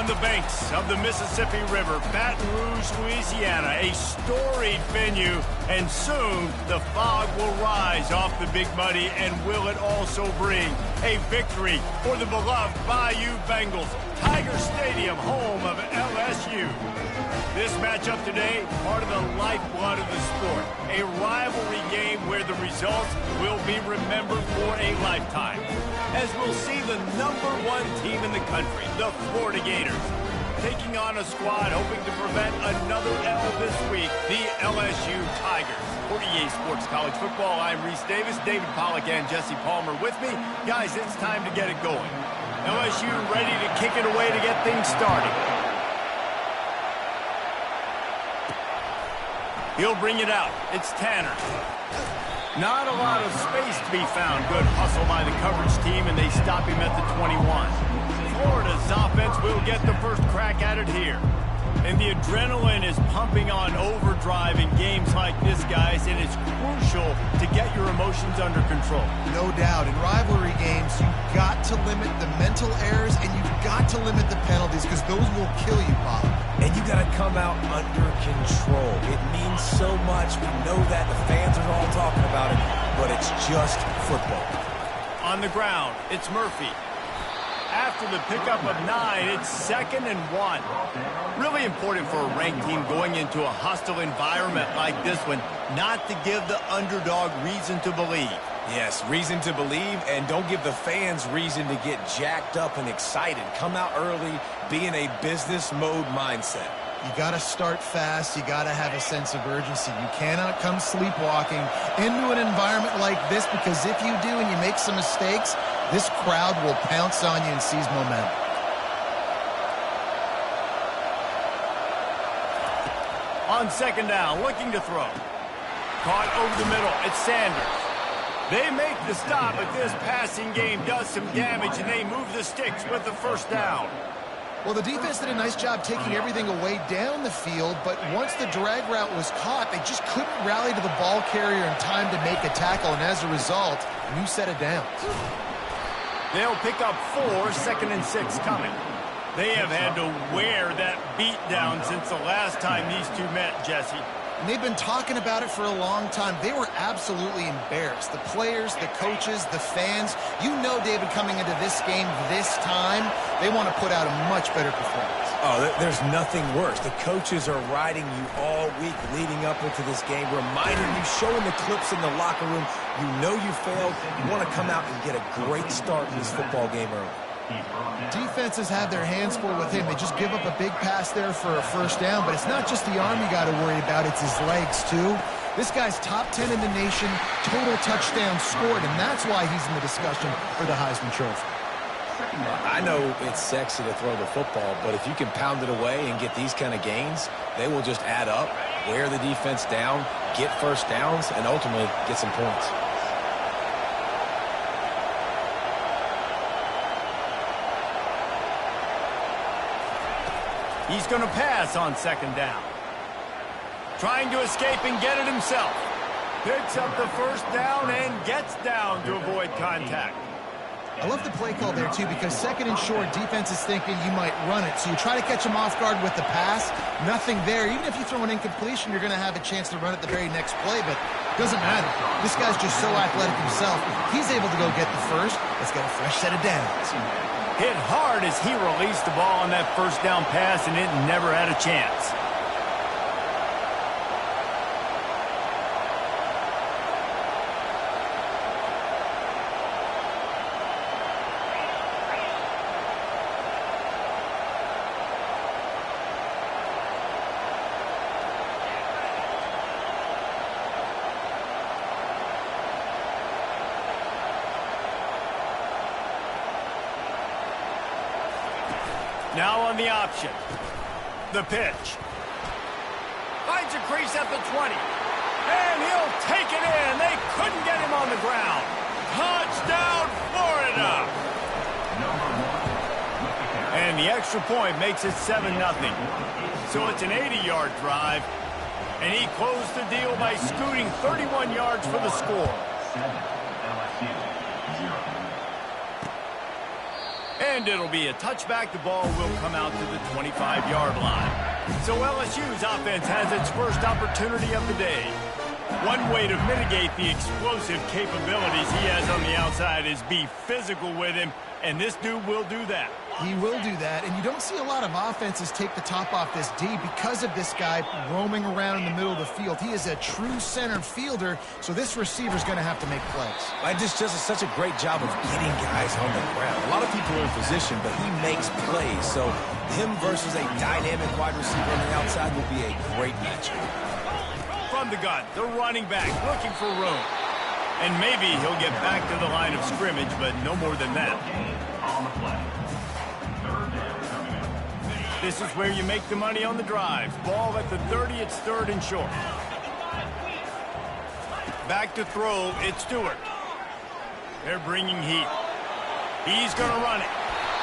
On the banks of the Mississippi River, Baton Rouge, Louisiana, a storied venue, and soon the fog will rise off the Big Muddy, and will it also bring a victory for the beloved Bayou Bengals, Tiger Stadium, home of LSU. This matchup today, part of the lifeblood of the sport, a rivalry game where the results will be remembered for a lifetime, as we'll see the #1 team in the country, the Florida Gators, taking on a squad hoping to prevent another L this week, the LSU Tigers. For EA Sports College Football, I'm Reese Davis, David Pollack and Jesse Palmer with me. Guys, it's time to get it going. LSU ready to kick it away to get things started. He'll bring it out. It's Tanner. Not a lot of space to be found. Good hustle by the coverage team, and they stop him at the 21. Florida's offense will get the first crack at it here. And the adrenaline is pumping on overdrive in games like this, guys, and it's crucial to get your emotions under control. No doubt. In rivalry games, you've got to limit the mental errors, and you've got to limit the penalties, because those will kill you, Bob. And you got to come out under control. It means so much. We know that. The fans are all talking about it, but it's just football. On the ground, it's Murphy. After the pickup of 9, it's 2nd and 1. Really important for a ranked team going into a hostile environment like this one, not to give the underdog reason to believe. Yes, reason to believe, and don't give the fans reason to get jacked up and excited. Come out early, be in a business mode mindset. You got to start fast. You got to have a sense of urgency. You cannot come sleepwalking into an environment like this, because if you do and you make some mistakes, this crowd will pounce on you and seize momentum. On 2nd down, looking to throw. Caught over the middle. It's Sanders. They make the stop, but this passing game does some damage, and they move the sticks with the first down. Well, the defense did a nice job taking everything away down the field, but once the drag route was caught, they just couldn't rally to the ball carrier in time to make a tackle, and as a result, new set of downs. They'll pick up 4, 2nd and 6 coming. They have had to wear that beat down since the last time these two met, Jesse. And they've been talking about it for a long time. They were absolutely embarrassed. The players, the coaches, the fans. You know, David, coming into this game this time, they want to put out a much better performance. Oh, there's nothing worse. The coaches are riding you all week leading up into this game, reminding you, showing the clips in the locker room. You know you failed. You want to come out and get a great start in this football game early. Defenses have their hands full with him. They just give up a big pass there for a first down, but it's not just the arm you got to worry about, it's his legs too. This guy's top 10 in the nation, total touchdowns scored, and that's why he's in the discussion for the Heisman Trophy. I know it's sexy to throw the football, but if you can pound it away and get these kind of gains, they will just add up, wear the defense down, get first downs, and ultimately get some points. He's going to pass on 2nd down. Trying to escape and get it himself. Picks up the first down and gets down to avoid contact. I love the play call there, too, because 2nd and short, defense is thinking you might run it. So you try to catch him off guard with the pass. Nothing there. Even if you throw an incompletion, you're going to have a chance to run it the very next play, but it doesn't matter. This guy's just so athletic himself. He's able to go get the first. Let's get a fresh set of downs. Hit hard as he released the ball on that first down pass, and it never had a chance. Now on the option. The pitch. Finds a crease at the 20. And he'll take it in. They couldn't get him on the ground. Touchdown, Florida. And the extra point makes it 7-0. So it's an 80-yard drive. And he closed the deal by scooting 31 yards for the score. And it'll be a touchback. The ball will come out to the 25-yard line. So LSU's offense has its first opportunity of the day. One way to mitigate the explosive capabilities he has on the outside is be physical with him, and this dude will do that. He will do that, and you don't see a lot of offenses take the top off this D because of this guy roaming around in the middle of the field. He is a true center fielder, so this receiver's going to have to make plays. He just does such a great job of getting guys on the ground. A lot of people are in position, but he makes plays, so him versus a dynamic wide receiver on the outside will be a great matchup. From the gun, the running back looking for room. And maybe he'll get back to the line of scrimmage, but no more than that. This is where you make the money on the drive. Ball at the 30, it's 3rd and short. Back to throw, it's Stewart. They're bringing heat. He's going to run it.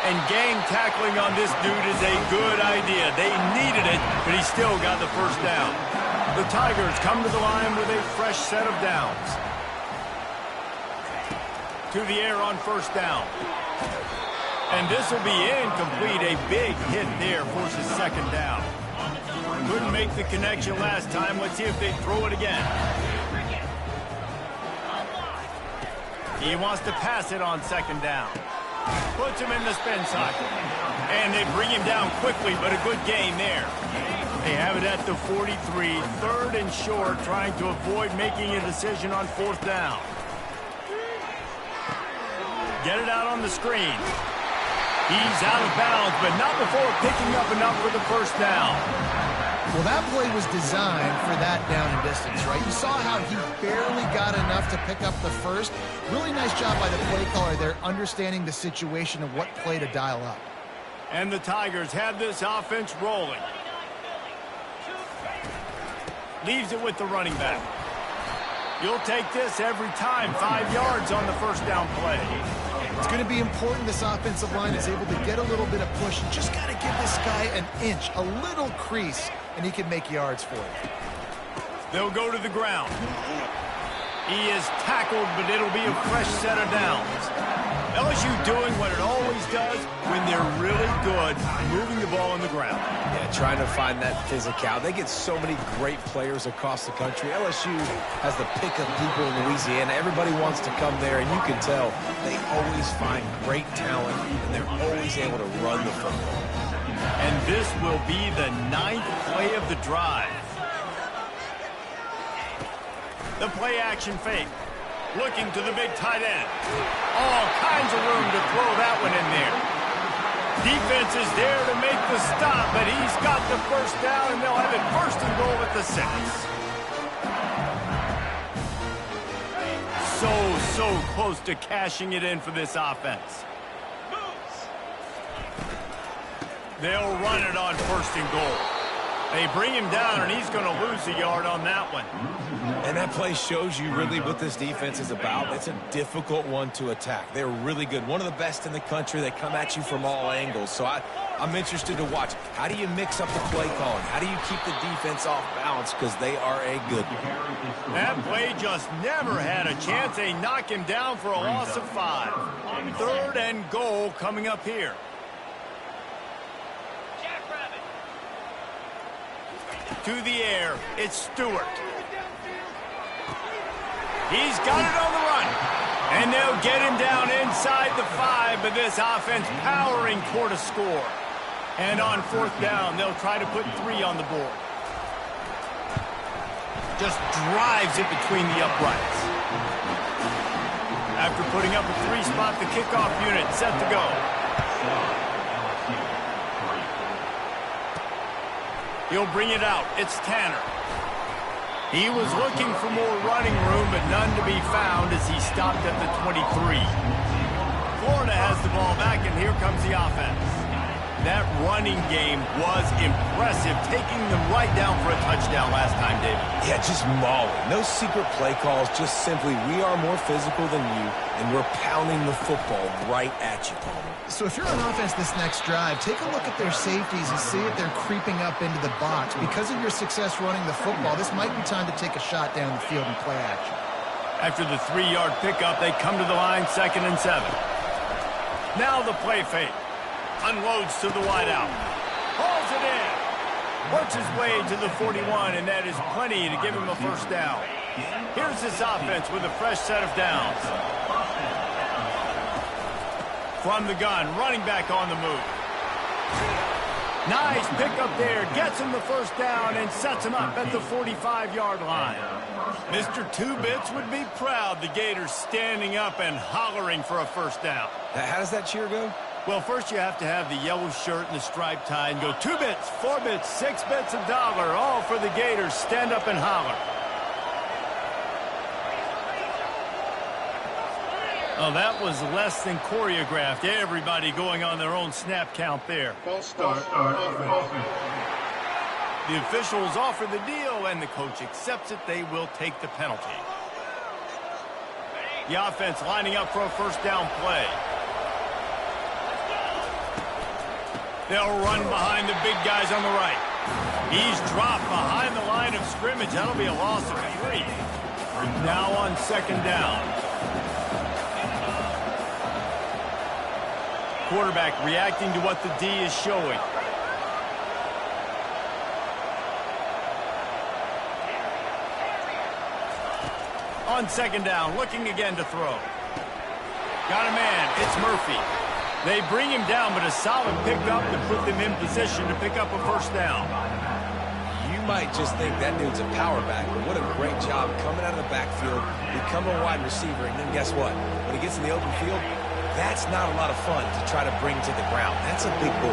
And gang tackling on this dude is a good idea. They needed it, but he still got the first down. The Tigers come to the line with a fresh set of downs. To the air on 1st down. And this will be incomplete. A big hit there forces 2nd down. Couldn't make the connection last time. Let's see if they throw it again. He wants to pass it on 2nd down. Puts him in the spin cycle. And they bring him down quickly, but a good gain there. They have it at the 43, 3rd and short, trying to avoid making a decision on 4th down. Get it out on the screen. He's out of bounds, but not before picking up enough for the 1st down. Well, that play was designed for that down and distance, right? You saw how he barely got enough to pick up the first. Really nice job by the play caller there, understanding the situation of what play to dial up. And the Tigers have this offense rolling. Leaves it with the running back. You'll take this every time. 5 yards on the 1st down play. It's going to be important this offensive line is able to get a little bit of push. You just got to give this guy an inch, a little crease, and he can make yards for you. They'll go to the ground. He is tackled, but it'll be a fresh set of downs. LSU doing what it always does when they're really good, moving the ball on the ground. Yeah, trying to find that physical. They get so many great players across the country. LSU has the pick of people in Louisiana. Everybody wants to come there, and you can tell they always find great talent, and they're always able to run the football. And this will be the 9th play of the drive. The play action fake. Looking to the big tight end. All kinds of room to throw that one in there. Defense is there to make the stop, but he's got the 1st down, and they'll have it 1st and goal at the 6. So close to cashing it in for this offense. They'll run it on 1st and goal. They bring him down, and he's going to lose a yard on that one. And that play shows you really what this defense is about. It's a difficult one to attack. They're really good. One of the best in the country. They come at you from all angles. So I'm interested to watch. How do you mix up the play calling? How do you keep the defense off balance? Because they are a good one. That play just never had a chance. They knock him down for a loss of 5. 3rd and goal coming up here. To the air, it's Stewart. He's got it on the run. And they'll get him down inside the 5, but this offense powering toward a score. And on 4th down, they'll try to put 3 on the board. Just drives it between the uprights. After putting up a 3-spot, the kickoff unit set to go. He'll bring it out. It's Tanner. He was looking for more running room, but none to be found as he stopped at the 23. Florida has the ball back, and here comes the offense. That running game was impressive, taking them right down for a touchdown last time, David. Yeah, just mauling. No secret play calls, just simply we are more physical than you, and we're pounding the football right at you. So if you're on offense this next drive, take a look at their safeties and see if they're creeping up into the box. Because of your success running the football, this might be time to take a shot down the field and play action. After the 3-yard pickup, they come to the line, 2nd and 7. Now the play fake. Unloads to the wideout. Hauls it in. Works his way to the 41, and that is plenty to give him a first down. Here's this offense with a fresh set of downs. From the gun, running back on the move. Nice pickup there. Gets him the first down and sets him up at the 45-yard line. Mr. Two Bits would be proud. The Gators standing up and hollering for a first down. How does that cheer go? Well, first you have to have the yellow shirt and the striped tie and go 2 bits, 4 bits, 6 bits, $1, all for the Gators. Stand up and holler. Oh, that was less than choreographed. Everybody going on their own snap count there. False start. The officials offer the deal, and the coach accepts it. They will take the penalty. The offense lining up for a first down play. They'll run behind the big guys on the right. He's dropped behind the line of scrimmage. That'll be a loss of 3. Now on second down. Quarterback reacting to what the D is showing. On second down, looking again to throw. Got a man. It's Murphy. They bring him down, but a solid pickup to put them in position to pick up a first down. You might just think that dude's a power back, but what a great job coming out of the backfield, become a wide receiver, and then guess what? When he gets in the open field, that's not a lot of fun to try to bring to the ground. That's a big boy.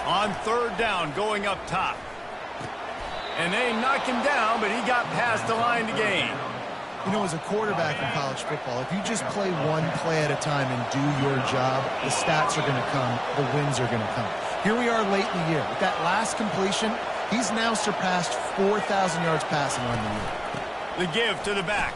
On third down, going up top. And they knock him down, but he got past the line to gain. You know, as a quarterback in college football, if you just play one play at a time and do your job, the stats are going to come, the wins are going to come. Here we are late in the year. With that last completion, he's now surpassed 4,000 yards passing on the year. The give to the back.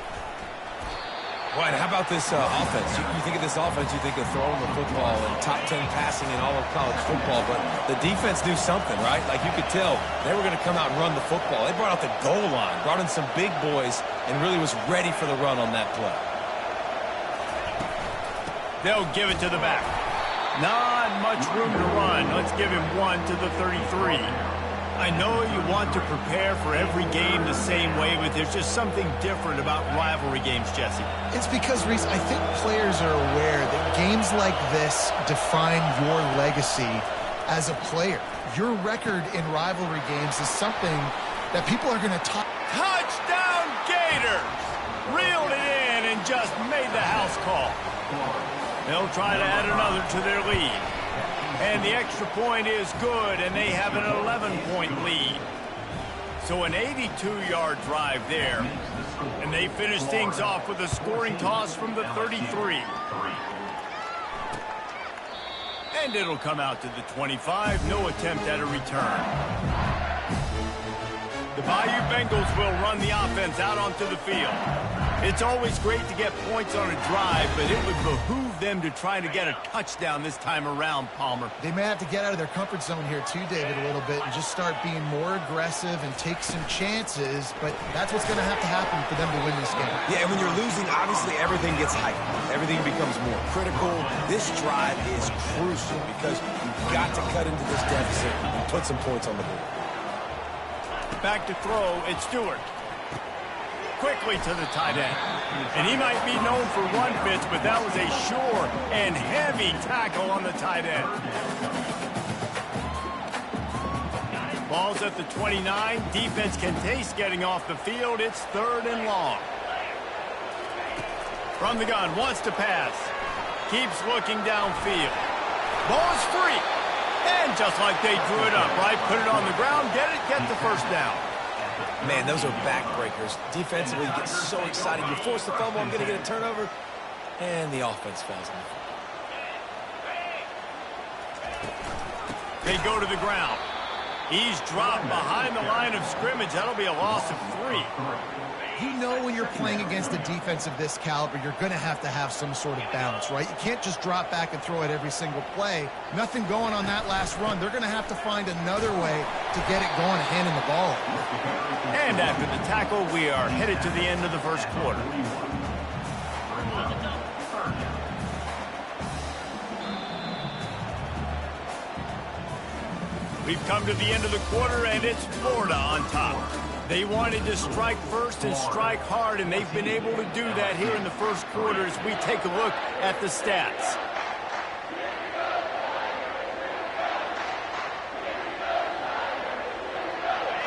Well, and how about this offense? You think of this offense, you think of throwing the football and top 10 passing in all of college football, but the defense knew something, right? Like you could tell they were going to come out and run the football. They brought out the goal line, brought in some big boys, and really was ready for the run on that play. They'll give it to the back. Not much room to run. Let's give him 1 to the 33. I know you want to prepare for every game the same way, but there's just something different about rivalry games, Jesse. It's because, Reese, I think players are aware that games like this define your legacy as a player. Your record in rivalry games is something that people are going to talk. Touchdown, Gators! Reeled it in and just made the house call. They'll try to add another to their lead. And the extra point is good, and they have an 11-point lead. So an 82-yard drive there. And they finish things off with a scoring toss from the 33. And it'll come out to the 25. No attempt at a return. The Bayou Bengals will run the offense out onto the field. It's always great to get points on a drive, but it would behoove them to try to get a touchdown this time around, Palmer. They may have to get out of their comfort zone here too, David, a little bit and just start being more aggressive and take some chances, but that's what's going to happen for them to win this game. Yeah, and when you're losing, obviously everything gets heightened. Everything becomes more critical. This drive is crucial because you've got to cut into this deficit and put some points on the board. Back to throw, it's Stewart. Quickly to the tight end. And he might be known for run fits, but that was a sure and heavy tackle on the tight end. Ball's at the 29. Defense can taste getting off the field. It's third and long. From the gun, wants to pass. Keeps looking downfield. Ball's free. And just like they drew it up, right? Put it on the ground, get the first down. Man, those are backbreakers. Defensively, you get so excited. You force the fumble, I'm going to get a turnover. And the offense falls in. They go to the ground. He's dropped behind the line of scrimmage. That'll be a loss of 3. You know when you're playing against a defense of this caliber, you're going to have some sort of balance, right? You can't just drop back and throw it every single play. Nothing going on that last run. They're going to have to find another way to get it going and handing the ball. And after the tackle, we are headed to the end of the first quarter. We've come to the end of the quarter, and it's Florida on top. They wanted to strike first and strike hard, and they've been able to do that here in the first quarter as we take a look at the stats.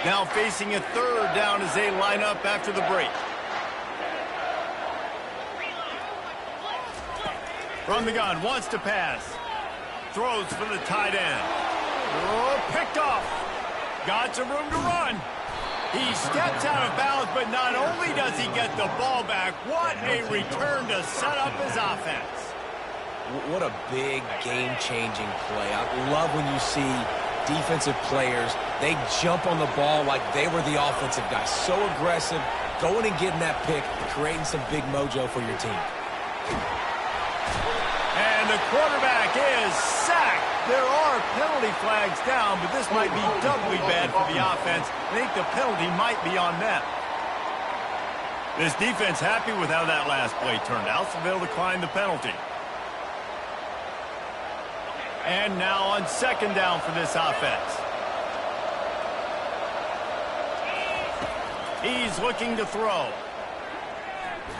Now facing a 3rd down as they line up after the break. From the gun, wants to pass. Throws for the tight end. Oh, picked off. Got some room to run. He steps out of bounds, but not only does he get the ball back, what a return to set up his offense. What a big game-changing play. I love when you see defensive players, they jump on the ball like they were the offensive guy. So aggressive, going and getting that pick, creating some big mojo for your team. And the quarterback is sacked. There are penalty flags down, but this might be doubly bad for the offense. I think the penalty might be on them. This defense happy with how that last play turned out, so they'll decline the penalty. And now on 2nd down for this offense. He's looking to throw.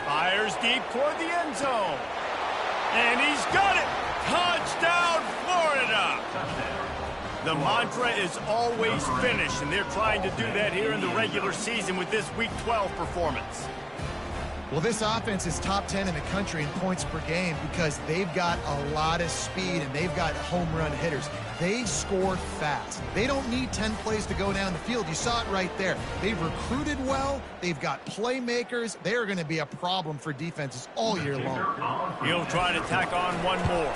Fires deep toward the end zone. And he's got it! Touchdown, Florida! The mantra is always finish, and they're trying to do that here in the regular season with this Week 12 performance. Well, this offense is top 10 in the country in points per game because they've got a lot of speed and they've got home run hitters. They score fast. They don't need 10 plays to go down the field. You saw it right there. They've recruited well. They've got playmakers. They're going to be a problem for defenses all year long. He'll try to tack on one more.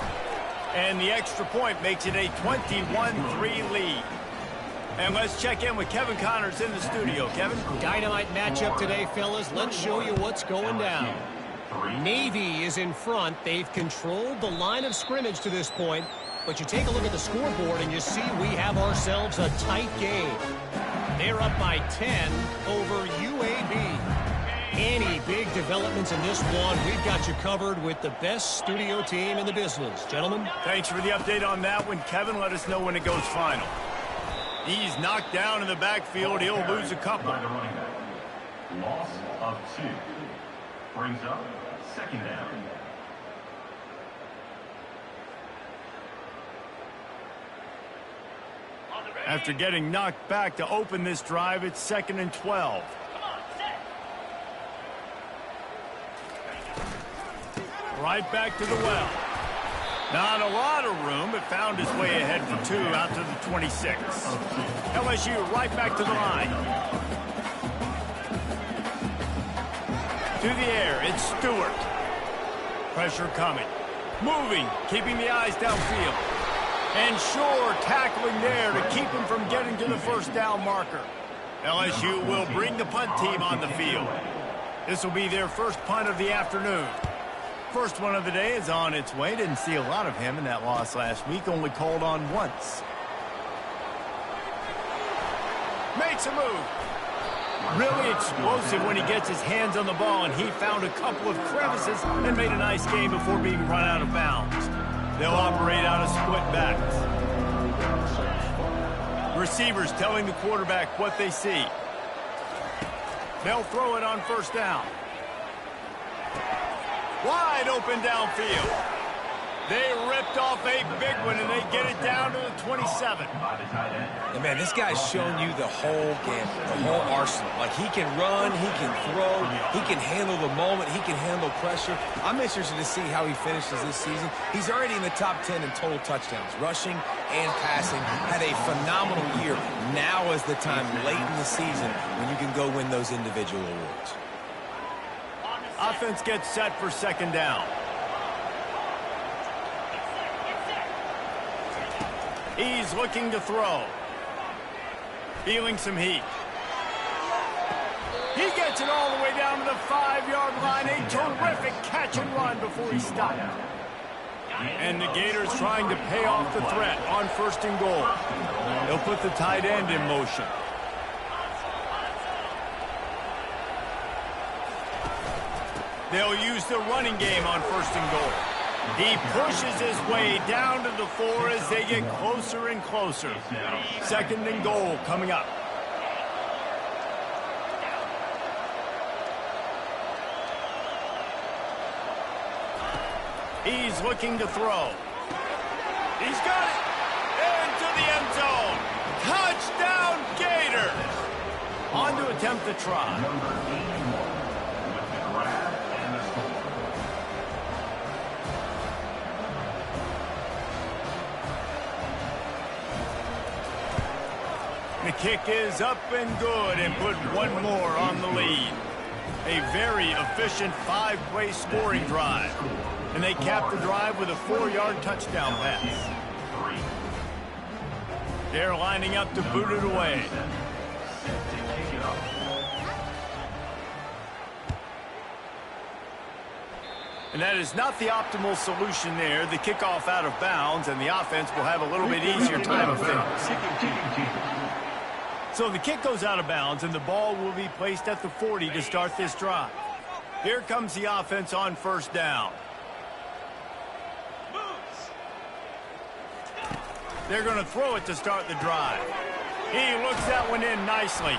And the extra point makes it a 21-3 lead. And let's check in with Kevin Connors in the studio. Kevin? Dynamite matchup today, fellas. Let's show you what's going down. Navy is in front. They've controlled the line of scrimmage to this point. But you take a look at the scoreboard and you see we have ourselves a tight game. They're up by 10 over UAB. Any big developments in this one, we've got you covered with the best studio team in the business. Gentlemen? Thanks for the update on that one, Kevin. Let us know when it goes final. He's knocked down in the backfield. He'll lose a couple. Loss of 2. Brings up 2nd down. After getting knocked back to open this drive, it's 2nd and 12. Right back to the well. Not a lot of room, but found his way ahead for 2 out to the 26. LSU right back to the line. To the air, it's Stewart. Pressure coming. Moving, keeping the eyes downfield. And Shore tackling there to keep him from getting to the 1st down marker. LSU will bring the punt team on the field. This will be their first punt of the afternoon. First one of the day is on its way. Didn't see a lot of him in that loss last week. Only called on once. Makes a move. Really explosive when he gets his hands on the ball, and he found a couple of crevices and made a nice game before being run out of bounds. They'll operate out of split backs. Receivers telling the quarterback what they see. They'll throw it on 1st down. Wide open downfield. They ripped off a big one, and they get it down to the 27. And man, this guy's shown you the whole game, the whole arsenal. Like, he can run, he can throw, he can handle the moment, he can handle pressure. I'm interested to see how he finishes this season. He's already in the top 10 in total touchdowns, rushing and passing. Had a phenomenal year. Now is the time, late in the season, when you can go win those individual awards. Offense gets set for 2nd down. He's looking to throw. feeling some heat. He gets it all the way down to the 5-yard line. A terrific catch and run before he stopped. And the Gators trying to pay off the threat on 1st and goal. They'll put the tight end in motion. They'll use the running game on 1st and goal. He pushes his way down to the 4 as they get closer and closer. 2nd and goal coming up. He's looking to throw. He's got it. Into the end zone. Touchdown, Gators. On to attempt the try. The kick is up and good and put one more on the lead. A very efficient 5-play scoring drive. And they cap the drive with a 4-yard touchdown pass. They're lining up to boot it away. And that is not the optimal solution there. The kickoff out of bounds, and the offense will have a little bit easier time of things. So the kick goes out of bounds, and the ball will be placed at the 40 to start this drive. Here comes the offense on 1st down. They're going to throw it to start the drive. He looks that one in nicely.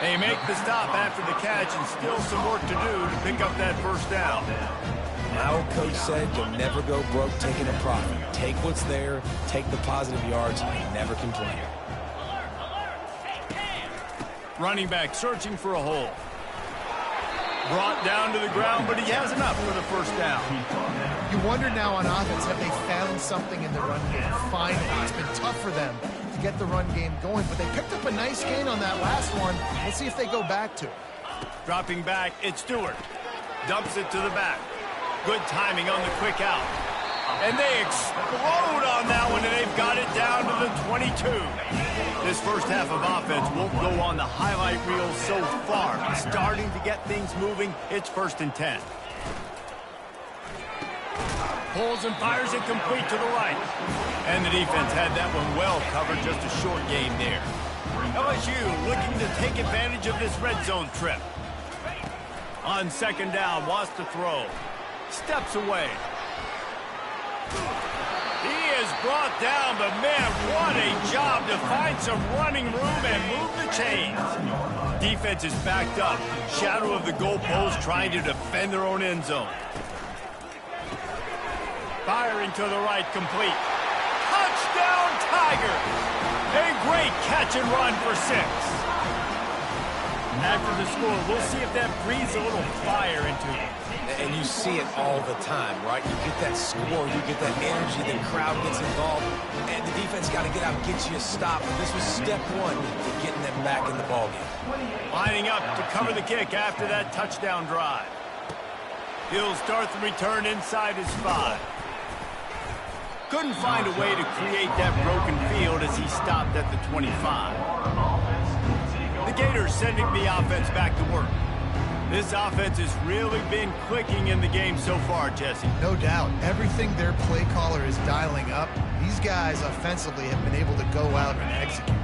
They make the stop after the catch, and still some work to do to pick up that 1st down. Our coach said you'll never go broke taking a profit. Take what's there, take the positive yards, and never complain. Running back searching for a hole. Brought down to the ground, but he has enough for the 1st down. You wonder now on offense, have they found something in the run game? Finally, it's been tough for them to get the run game going, but they picked up a nice gain on that last one. Let's see if they go back to it. Dropping back, it's Stewart. Dumps it to the back. Good timing on the quick out. And they explode on that one, and they've got it down to the 22. This first half of offense won't go on the highlight reel so far. Starting to get things moving, it's 1st and 10. Pulls and fires it complete to the right. And the defense had that one well covered, just a short game there. LSU looking to take advantage of this red zone trip. On 2nd down, wants to throw. Steps away. He is brought down, but man, what a job to find some running room and move the chains. Defense is backed up. Shadow of the goalpost trying to defend their own end zone. Firing to the right, complete. Touchdown, Tigers! A great catch and run for 6. After the score, we'll see if that breathes a little fire into it. And you see it all the time, right? You get that score, you get that energy, the crowd gets involved, and the defense got to get out and get you a stop. And this was step 1 to getting them back in the ballgame. Lining up to cover the kick after that touchdown drive. He'll start the return inside his 5. Couldn't find a way to create that broken field as he stopped at the 25. The Gators sending the offense back to work. This offense has really been clicking in the game so far, Jesse. No doubt. Everything their play caller is dialing up, these guys offensively have been able to go out and execute.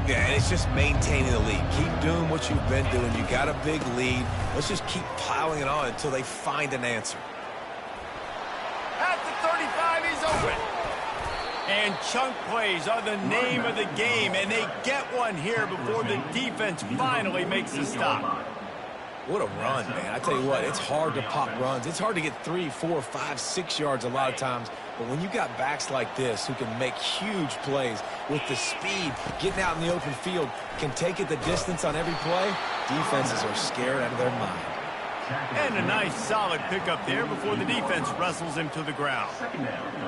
Yeah, and it's just maintaining the lead. Keep doing what you've been doing. You got a big lead. Let's just keep piling it on until they find an answer. At the 35, he's open. And chunk plays are the name of the game, and they get one here before the defense finally makes the stop. What a run, man. I tell you what, it's hard to pop runs. It's hard to get 3, 4, 5, 6 yards a lot of times. But when you got backs like this who can make huge plays with the speed, getting out in the open field, can take it the distance on every play, defenses are scared out of their mind. And a nice solid pickup there before the defense wrestles him to the ground.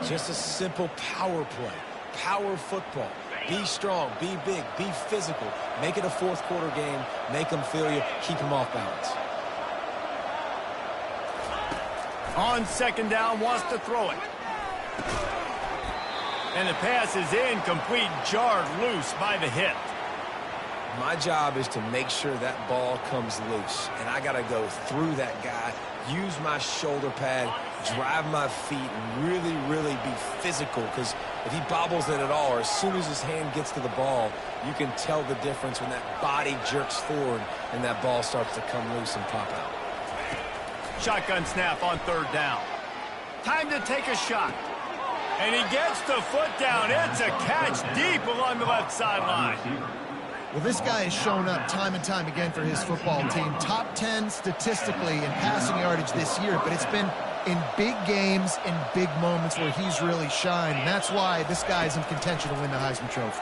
Just a simple power play. Power football. Be strong, be big, be physical. Make it a 4th quarter game. Make them feel you. Keep them off balance. On 2nd down, wants to throw it. And the pass is incomplete, jarred loose by the hit. My job is to make sure that ball comes loose, and I got to go through that guy, use my shoulder pad, drive my feet, and really, really be physical, because if he bobbles it at all, or as soon as his hand gets to the ball, you can tell the difference when that body jerks forward and that ball starts to come loose and pop out. Shotgun snap on third down. Time to take a shot. And he gets the foot down. It's a catch deep along the left sideline. Well, this guy has shown up time and time again for his football team. Top 10 statistically in passing yardage this year, but it's been in big games and big moments where he's really shined. And that's why this guy is in contention to win the Heisman Trophy.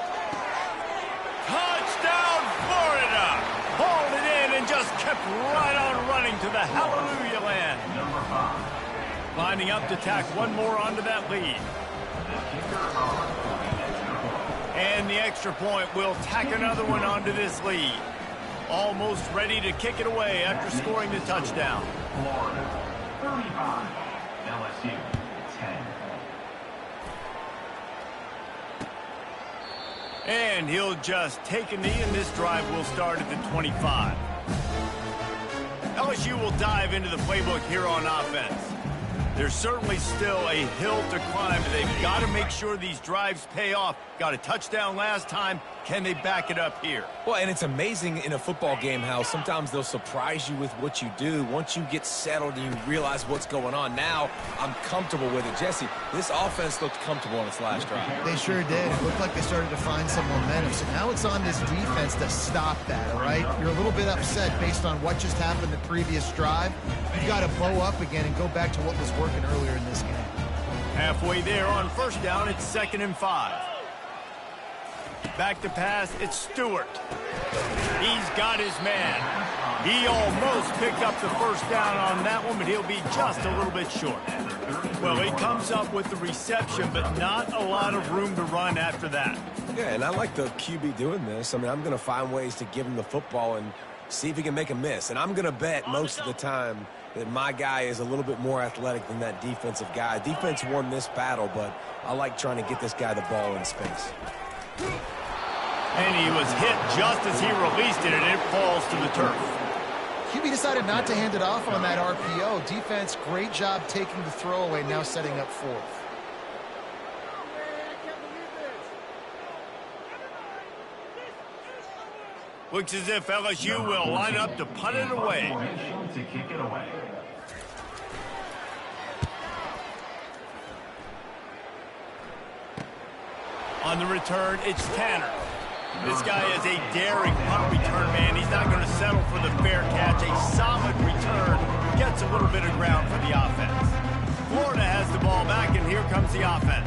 Touchdown, Florida! Hauled it in and just kept right on running to the hallelujah land. Lining up to tack one more onto that lead. And the extra point will tack another one onto this lead. Almost ready to kick it away after scoring the touchdown. Florida 35, LSU 10. And he'll just take a knee, and this drive will start at the 25. LSU will dive into the playbook here on offense. There's certainly still a hill to climb, but they've got to make sure these drives pay off. Got a touchdown last time. Can they back it up here? Well, and it's amazing in a football game how sometimes they'll surprise you with what you do. Once you get settled and you realize what's going on, now I'm comfortable with it. Jesse, this offense looked comfortable on its last drive. They sure did. It looked like they started to find some momentum. So now it's on this defense to stop that, all right? You're a little bit upset based on what just happened the previous drive. You've got to blow up again and go back to what was working earlier in this game. Halfway there on first down, it's 2nd and 5. Back to pass, it's Stewart. He's got his man. He almost picked up the first down on that one, but he'll be just a little bit short. Well, he comes up with the reception, but not a lot of room to run after that. Yeah, and I like the QB doing this. I mean, I'm going to find ways to give him the football and see if he can make a miss. And I'm going to bet most of the time that my guy is a little bit more athletic than that defensive guy. Defense won this battle, but I like trying to get this guy the ball in space. And he was hit just as he released it, and it falls to the turf. QB decided not to hand it off on that RPO. Defense, great job taking the throwaway, now setting up fourth. Looks as if LSU will line up to punt it away. To kick it away. On the return, it's Tanner. This guy is a daring punt return man. He's not going to settle for the fair catch. A solid return gets a little bit of ground for the offense. Florida has the ball back, and here comes the offense.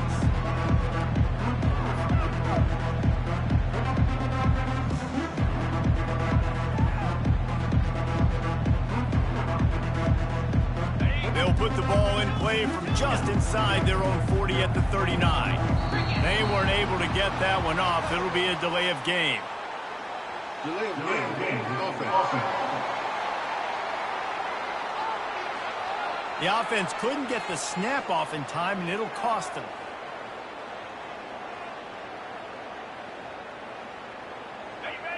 They'll put the ball in play from just inside their own 40 at the 39. They weren't able to get that one off. It'll be a delay of game. Delay of game. Offense. The offense couldn't get the snap off in time, and it'll cost them.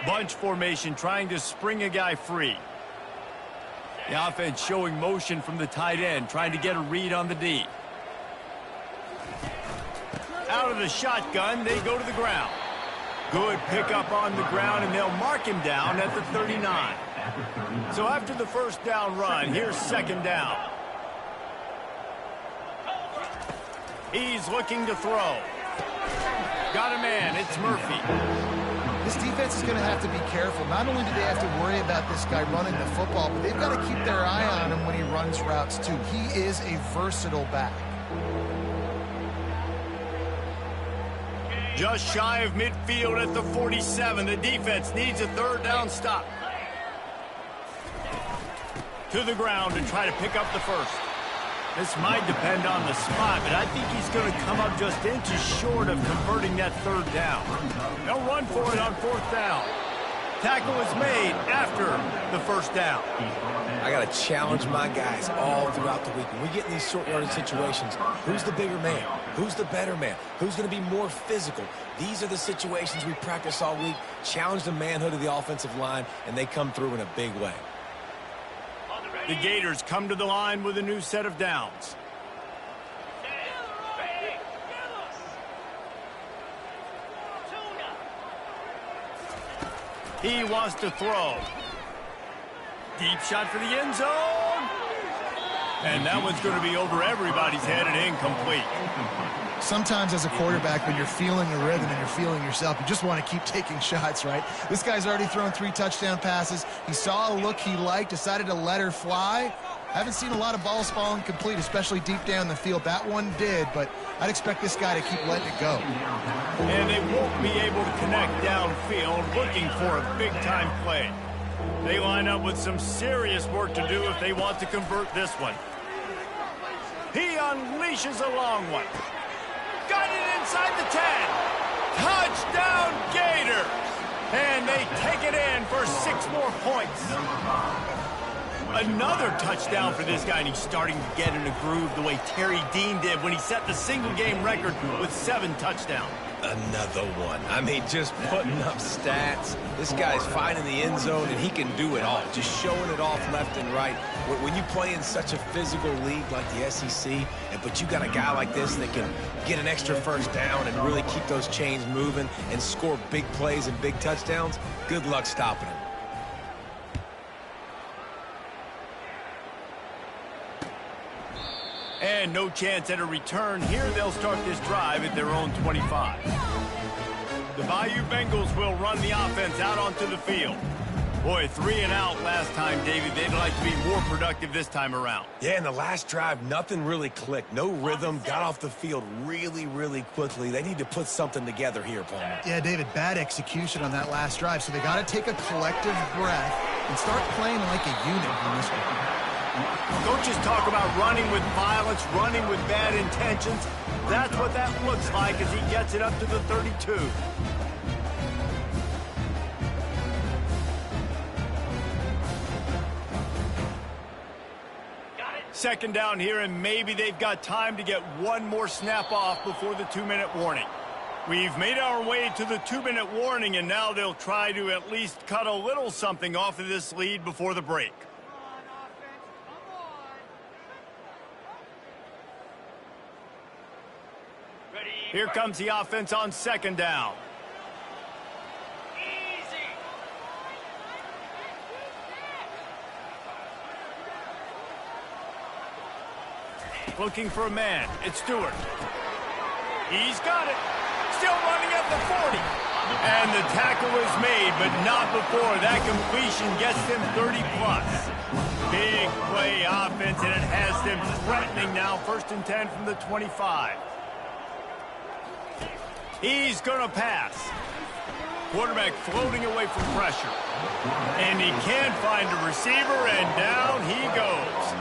Bunch formation trying to spring a guy free. The offense showing motion from the tight end, trying to get a read on the D. Out of the shotgun, they go to the ground. Good pickup on the ground, and they'll mark him down at the 39. So after the first down run, here's 2nd down. He's looking to throw. Got a man, it's Murphy. This defense is going to have to be careful. Not only do they have to worry about this guy running the football, but they've got to keep their eye on him when he runs routes too. He is a versatile back. Just shy of midfield at the 47. The defense needs a 3rd down stop. To the ground and try to pick up the first. This might depend on the spot, but I think he's going to come up just inches short of converting that 3rd down. They'll run for it on 4th down. Tackle was made after the first down. I got to challenge my guys all throughout the week. When we get in these short yardage situations, who's the bigger man? Who's the better man? Who's going to be more physical? These are the situations we practice all week. Challenge the manhood of the offensive line, and they come through in a big way. The Gators come to the line with a new set of downs. He wants to throw. Deep shot for the end zone. And that one's going to be over everybody's head and incomplete. Sometimes as a quarterback, when you're feeling a rhythm and you're feeling yourself, you just want to keep taking shots, right? This guy's already thrown 3 touchdown passes. He saw a look he liked, decided to let her fly. Haven't seen a lot of balls falling complete, especially deep down the field. That one did, but I'd expect this guy to keep letting it go. And they won't be able to connect downfield looking for a big-time play. They line up with some serious work to do if they want to convert this one. He unleashes a long one. Got it inside the 10. Touchdown, Gator. And they take it in for 6 more points. Another touchdown for this guy, and he's starting to get in a groove the way Terry Dean did when he set the single-game record with 7 touchdowns. Another one. I mean, just putting up stats. This guy's finding the end zone, and he can do it all. Just showing it off left and right. When you play in such a physical league like the SEC, but you got a guy like this that can get an extra first down and really keep those chains moving and score big plays and big touchdowns, good luck stopping him. And no chance at a return. Here they'll start this drive at their own 25. The Bayou Bengals will run the offense out onto the field. Boy, 3 and out last time, David. They'd like to be more productive this time around. Yeah, in the last drive, nothing really clicked. No rhythm, got off the field really, really quickly. They need to put something together here, Palmer. Yeah, David, bad execution on that last drive, so they got to take a collective breath and start playing like a unit in this one. Coaches talk about running with violence, running with bad intentions. That's what that looks like as he gets it up to the 32. Second down here, and maybe they've got time to get one more snap off before the 2-minute warning. We've made our way to the 2-minute warning, and now they'll try to at least cut a little something off of this lead before the break. Here comes the offense on second down. Looking for a man. It's Stewart. He's got it. Still running at the 40. And the tackle is made, but not before that completion gets them 30-plus. Big play offense, and it has them threatening now. 1st and 10 from the 25. He's going to pass. Quarterback floating away from pressure. And he can't find a receiver, and down he goes.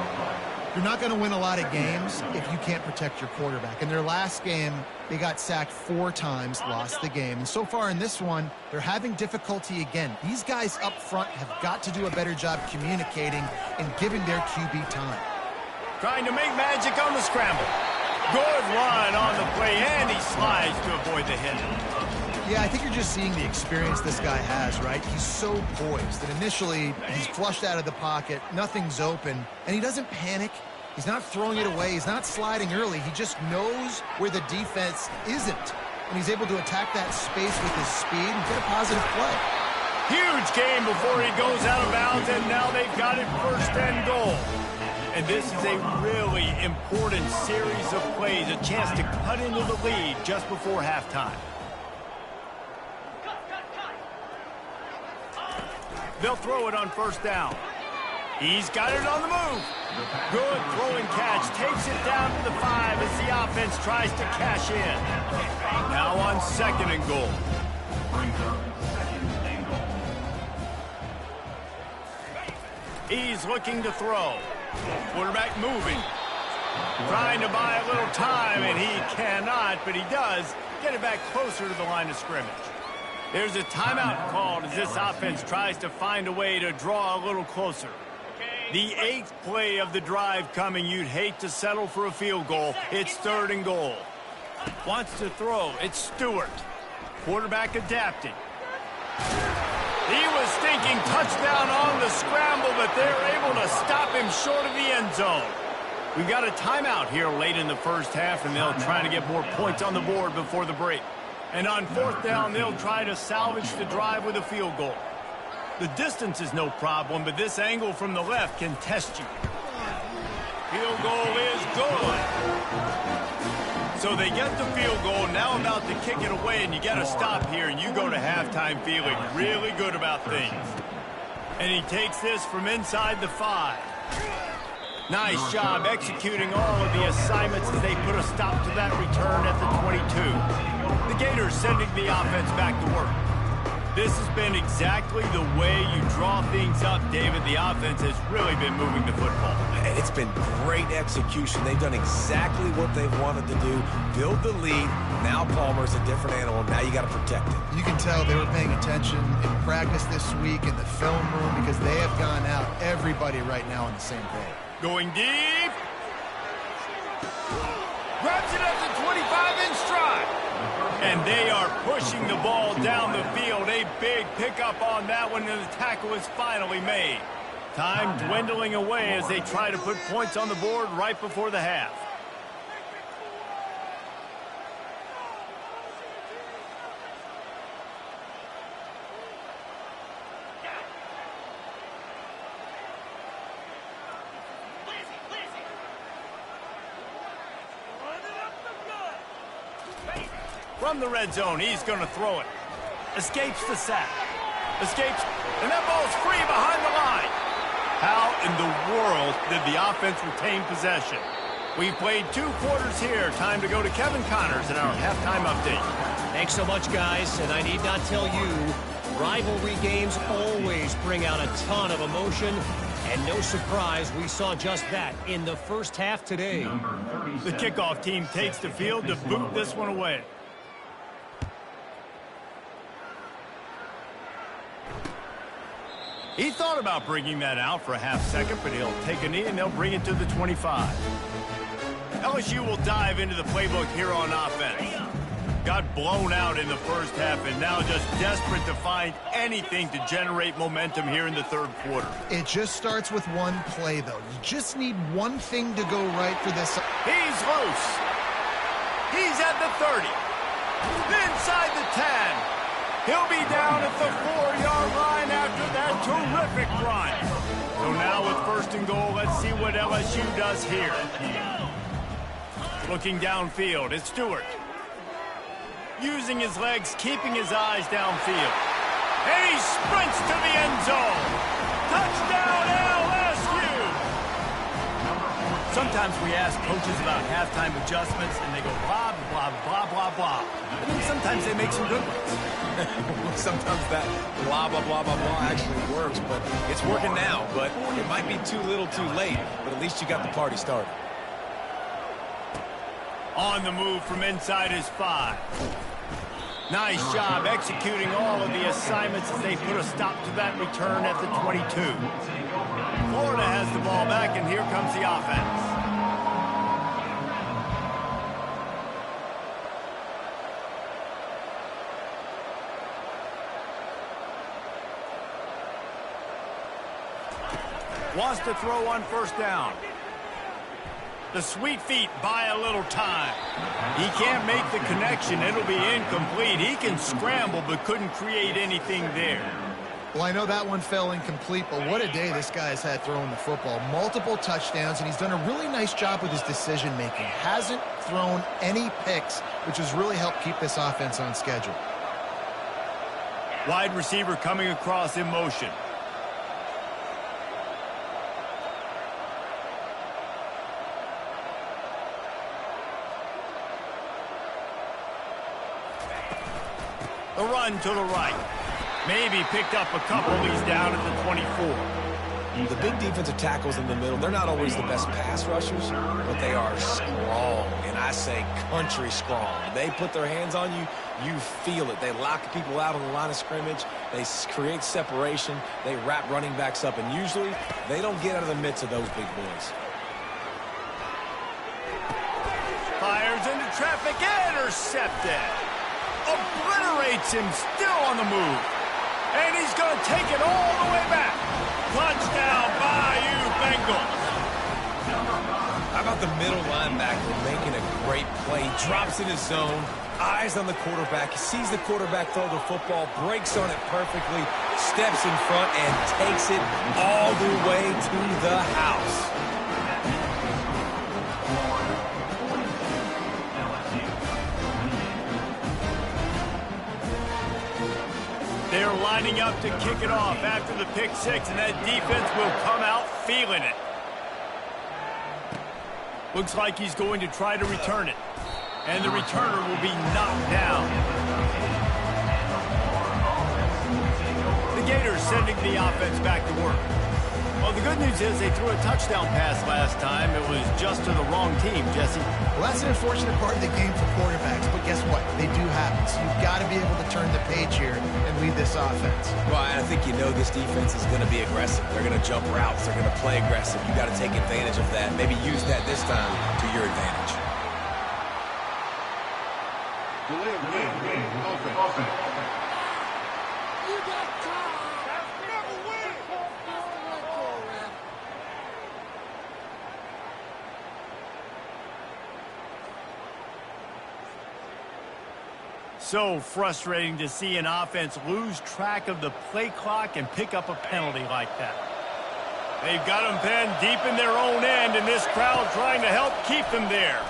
You're not going to win a lot of games if you can't protect your quarterback. In their last game, they got sacked 4 times, lost the game. And so far in this one, they're having difficulty again. These guys up front have got to do a better job communicating and giving their QB time. Trying to make magic on the scramble. Good run on the play, and he slides to avoid the hit. Yeah, I think you're just seeing the experience this guy has, right? He's so poised that initially he's flushed out of the pocket, nothing's open, and he doesn't panic. He's not throwing it away. He's not sliding early. He just knows where the defense isn't, and he's able to attack that space with his speed and get a positive play. Huge game before he goes out of bounds, and now they've got it 1st and goal. And this is a really important series of plays, a chance to cut into the lead just before halftime. They'll throw it on 1st down. He's got it on the move. Good throwing catch. Takes it down to the 5 as the offense tries to cash in. Now on 2nd and goal. He's looking to throw. Quarterback moving. Trying to buy a little time, and he cannot, but he does get it back closer to the line of scrimmage. There's a timeout called as this offense tries to find a way to draw a little closer. The 8th play of the drive coming. You'd hate to settle for a field goal. It's 3rd and goal. Wants to throw. It's Stewart. Quarterback adapting. He was thinking touchdown on the scramble, but they're able to stop him short of the end zone. We've got a timeout here late in the first half, and they'll try to get more points on the board before the break. And on 4th down, they'll try to salvage the drive with a field goal. The distance is no problem, but this angle from the left can test you. Field goal is good. So they get the field goal, now about to kick it away, and you got to stop here, and you go to halftime feeling really good about things. And he takes this from inside the 5. Nice job executing all of the assignments as they put a stop to that return at the 22. The Gators sending the offense back to work. This has been exactly the way you draw things up, David. The offense has really been moving the football. It's been great execution. They've done exactly what they've wanted to do. Build the lead. Now Palmer's a different animal. Now you got to protect it. You can tell they were paying attention in practice this week in the film room because they have gone out, everybody right now on the same page. Going deep. Grabs it at the 25 in stride. And they are pushing the ball down the field. A big pickup on that one, and the tackle is finally made. Time dwindling away as they try to put points on the board right before the half. From the red zone, he's going to throw it. Escapes the sack. Escapes, and that ball's free behind the line. How in the world did the offense retain possession? We've played 2 quarters here. Time to go to Kevin Connors in our halftime update. Thanks so much, guys, and I need not tell you, rivalry games always bring out a ton of emotion, and no surprise, we saw just that in the first half today. The kickoff team takes the field to boot this one away. He thought about bringing that out for a half second, but he'll take a knee and they'll bring it to the 25. LSU will dive into the playbook here on offense. Got blown out in the first half and now just desperate to find anything to generate momentum here in the 3rd quarter. It just starts with one play, though. You just need one thing to go right for this. He's loose. He's at the 30. Inside the 10. He'll be down at the 4-yard line after that terrific run. So now with 1st and goal, let's see what LSU does here. Looking downfield, it's Stewart. Using his legs, keeping his eyes downfield. And he sprints to the end zone. Touchdown, LSU! Sometimes we ask coaches about halftime adjustments, and they go blah, blah, blah, blah, blah. And then sometimes they make some good ones. Sometimes that blah, blah, blah, blah, blah actually works, but it's working now. But it might be too little too late, but at least you got the party started. On the move from inside his 5. Nice job executing all of the assignments as they put a stop to that return at the 22. Florida has the ball back, and here comes the offense. Wants to throw on 1st down. The sweet feet buy a little time. He can't make the connection. It'll be incomplete. He can scramble, but couldn't create anything there. Well, I know that one fell incomplete, but what a day this guy has had throwing the football. Multiple touchdowns, and he's done a really nice job with his decision-making. Hasn't thrown any picks, which has really helped keep this offense on schedule. Wide receiver coming across in motion. The run to the right. Maybe picked up a couple. He's down at the 24. The big defensive tackles in the middle, they're not always the best pass rushers, but they are strong, and I say country strong. They put their hands on you, You feel it. They lock people out on the line of scrimmage. They create separation. They wrap running backs up, and usually they don't get out of the midst of those big boys. Fires into traffic, intercepted. Obliterates him, still on the move. And he's going to take it all the way back. Touchdown, Bayou Bengals. How about the middle linebacker making a great play? Drops in his zone, eyes on the quarterback. He sees the quarterback throw the football, breaks on it perfectly, steps in front, and takes it all the way to the house. They're lining up to kick it off after the pick six, and that defense will come out feeling it. Looks like he's going to try to return it. And the returner will be knocked down. The Gators sending the offense back to work. Well, the good news is they threw a touchdown pass last time. It was just to the wrong team, Jesse. Well, that's an unfortunate part of the game for quarterbacks, but guess what? They do happen. So you've got to be able to turn the page here and lead this offense. Well, I think you know this defense is going to be aggressive. They're going to jump routes. They're going to play aggressive. You've got to take advantage of that. Maybe use that this time to your advantage. Delay of game. Offense. So frustrating to see an offense lose track of the play clock and pick up a penalty like that. They've got them pinned deep in their own end, and this crowd trying to help keep them there.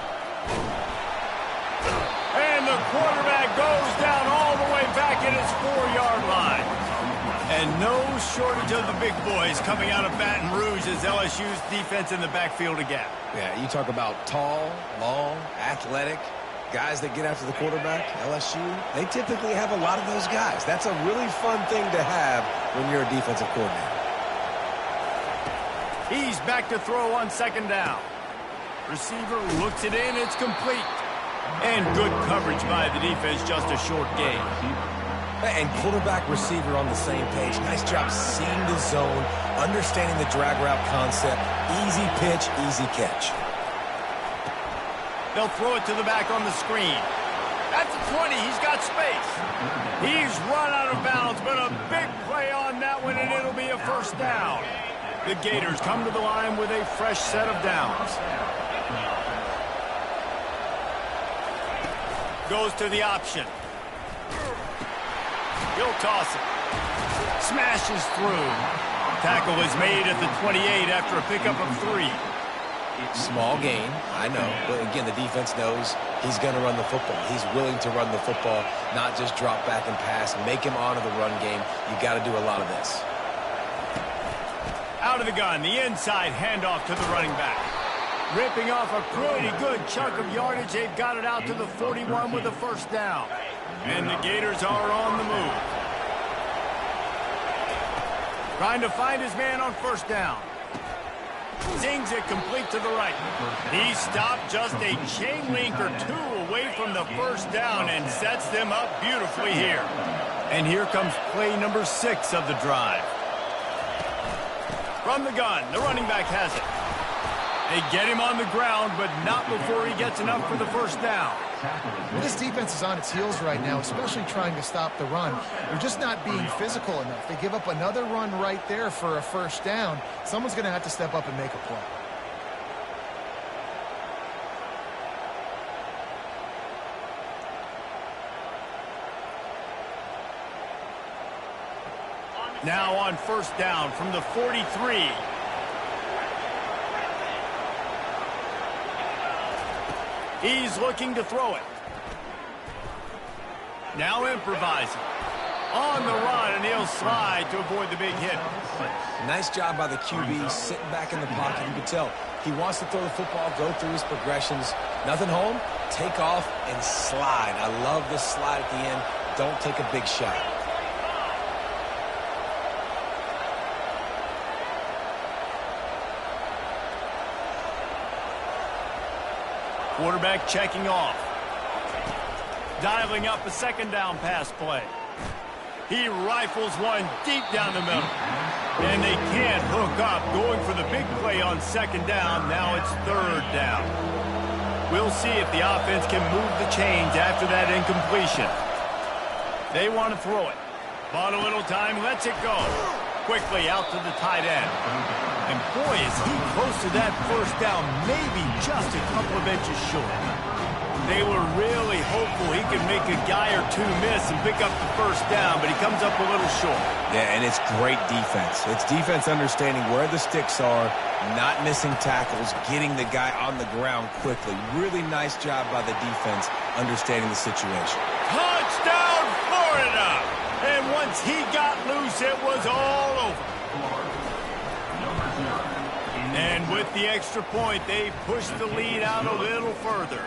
And the quarterback goes down all the way back at his 4-yard line. And no shortage of the big boys coming out of Baton Rouge as LSU's defense in the backfield again. Yeah, you talk about tall, long, athletic guys that get after the quarterback. LSU, they typically have a lot of those guys. That's a really fun thing to have when you're a defensive coordinator. He's back to throw on second down. Receiver looks it in, it's complete. And good coverage by the defense, just a short gain. And quarterback receiver on the same page. Nice job seeing the zone, understanding the drag route concept. Easy pitch, easy catch. They'll throw it to the back on the screen. At the 20, he's got space. He's run out of bounds, but a big play on that one, and it'll be a first down. The Gators come to the line with a fresh set of downs. Goes to the option. He'll toss it. Smashes through. Tackle is made at the 28 after a pickup of 3. Small gain, I know. But again, the defense knows he's going to run the football. He's willing to run the football, not just drop back and pass, make him honor the run game. You got to do a lot of this. Out of the gun, the inside handoff to the running back. Ripping off a pretty good chunk of yardage. They've got it out to the 41 with a first down. And the Gators are on the move. Trying to find his man on first down. Zings it complete to the right. He stopped just a chain link or two away from the first down and sets them up beautifully here. And here comes play number 6 of the drive. From the gun, the running back has it. They get him on the ground, but not before he gets enough for the first down. Well, this defense is on its heels right now, especially trying to stop the run. They're just not being physical enough. They give up another run right there for a first down. Someone's going to have to step up and make a play. Now on first down from the 43. He's looking to throw it. Now improvising. On the run, and he'll slide to avoid the big hit. Nice job by the QB, sitting back in the pocket. You can tell he wants to throw the football, go through his progressions. Nothing home, take off and slide. I love this slide at the end. Don't take a big shot. Quarterback checking off. Dialing up a second down pass play. He rifles one deep down the middle. And they can't hook up, going for the big play on second down. Now it's third down. We'll see if the offense can move the chains after that incompletion. They want to throw it. Bought a little time, lets it go. Quickly out to the tight end. And boy, is he close to that first down, maybe just a couple of inches short. They were really hopeful he could make a guy or two miss and pick up the first down, but he comes up a little short. Yeah, and it's great defense. It's defense understanding where the sticks are, not missing tackles, getting the guy on the ground quickly. Really nice job by the defense understanding the situation. Touchdown, Florida! And once he got loose, it was all over. And with the extra point, they pushed the lead out a little further.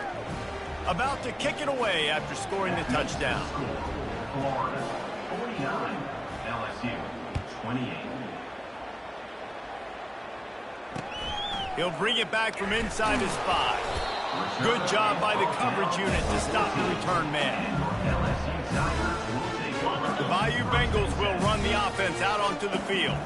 About to kick it away after scoring the touchdown. Florida 49, LSU 28. He'll bring it back from inside his 5. Good job by the coverage unit to stop the return man. The Bayou Bengals will run the offense out onto the field.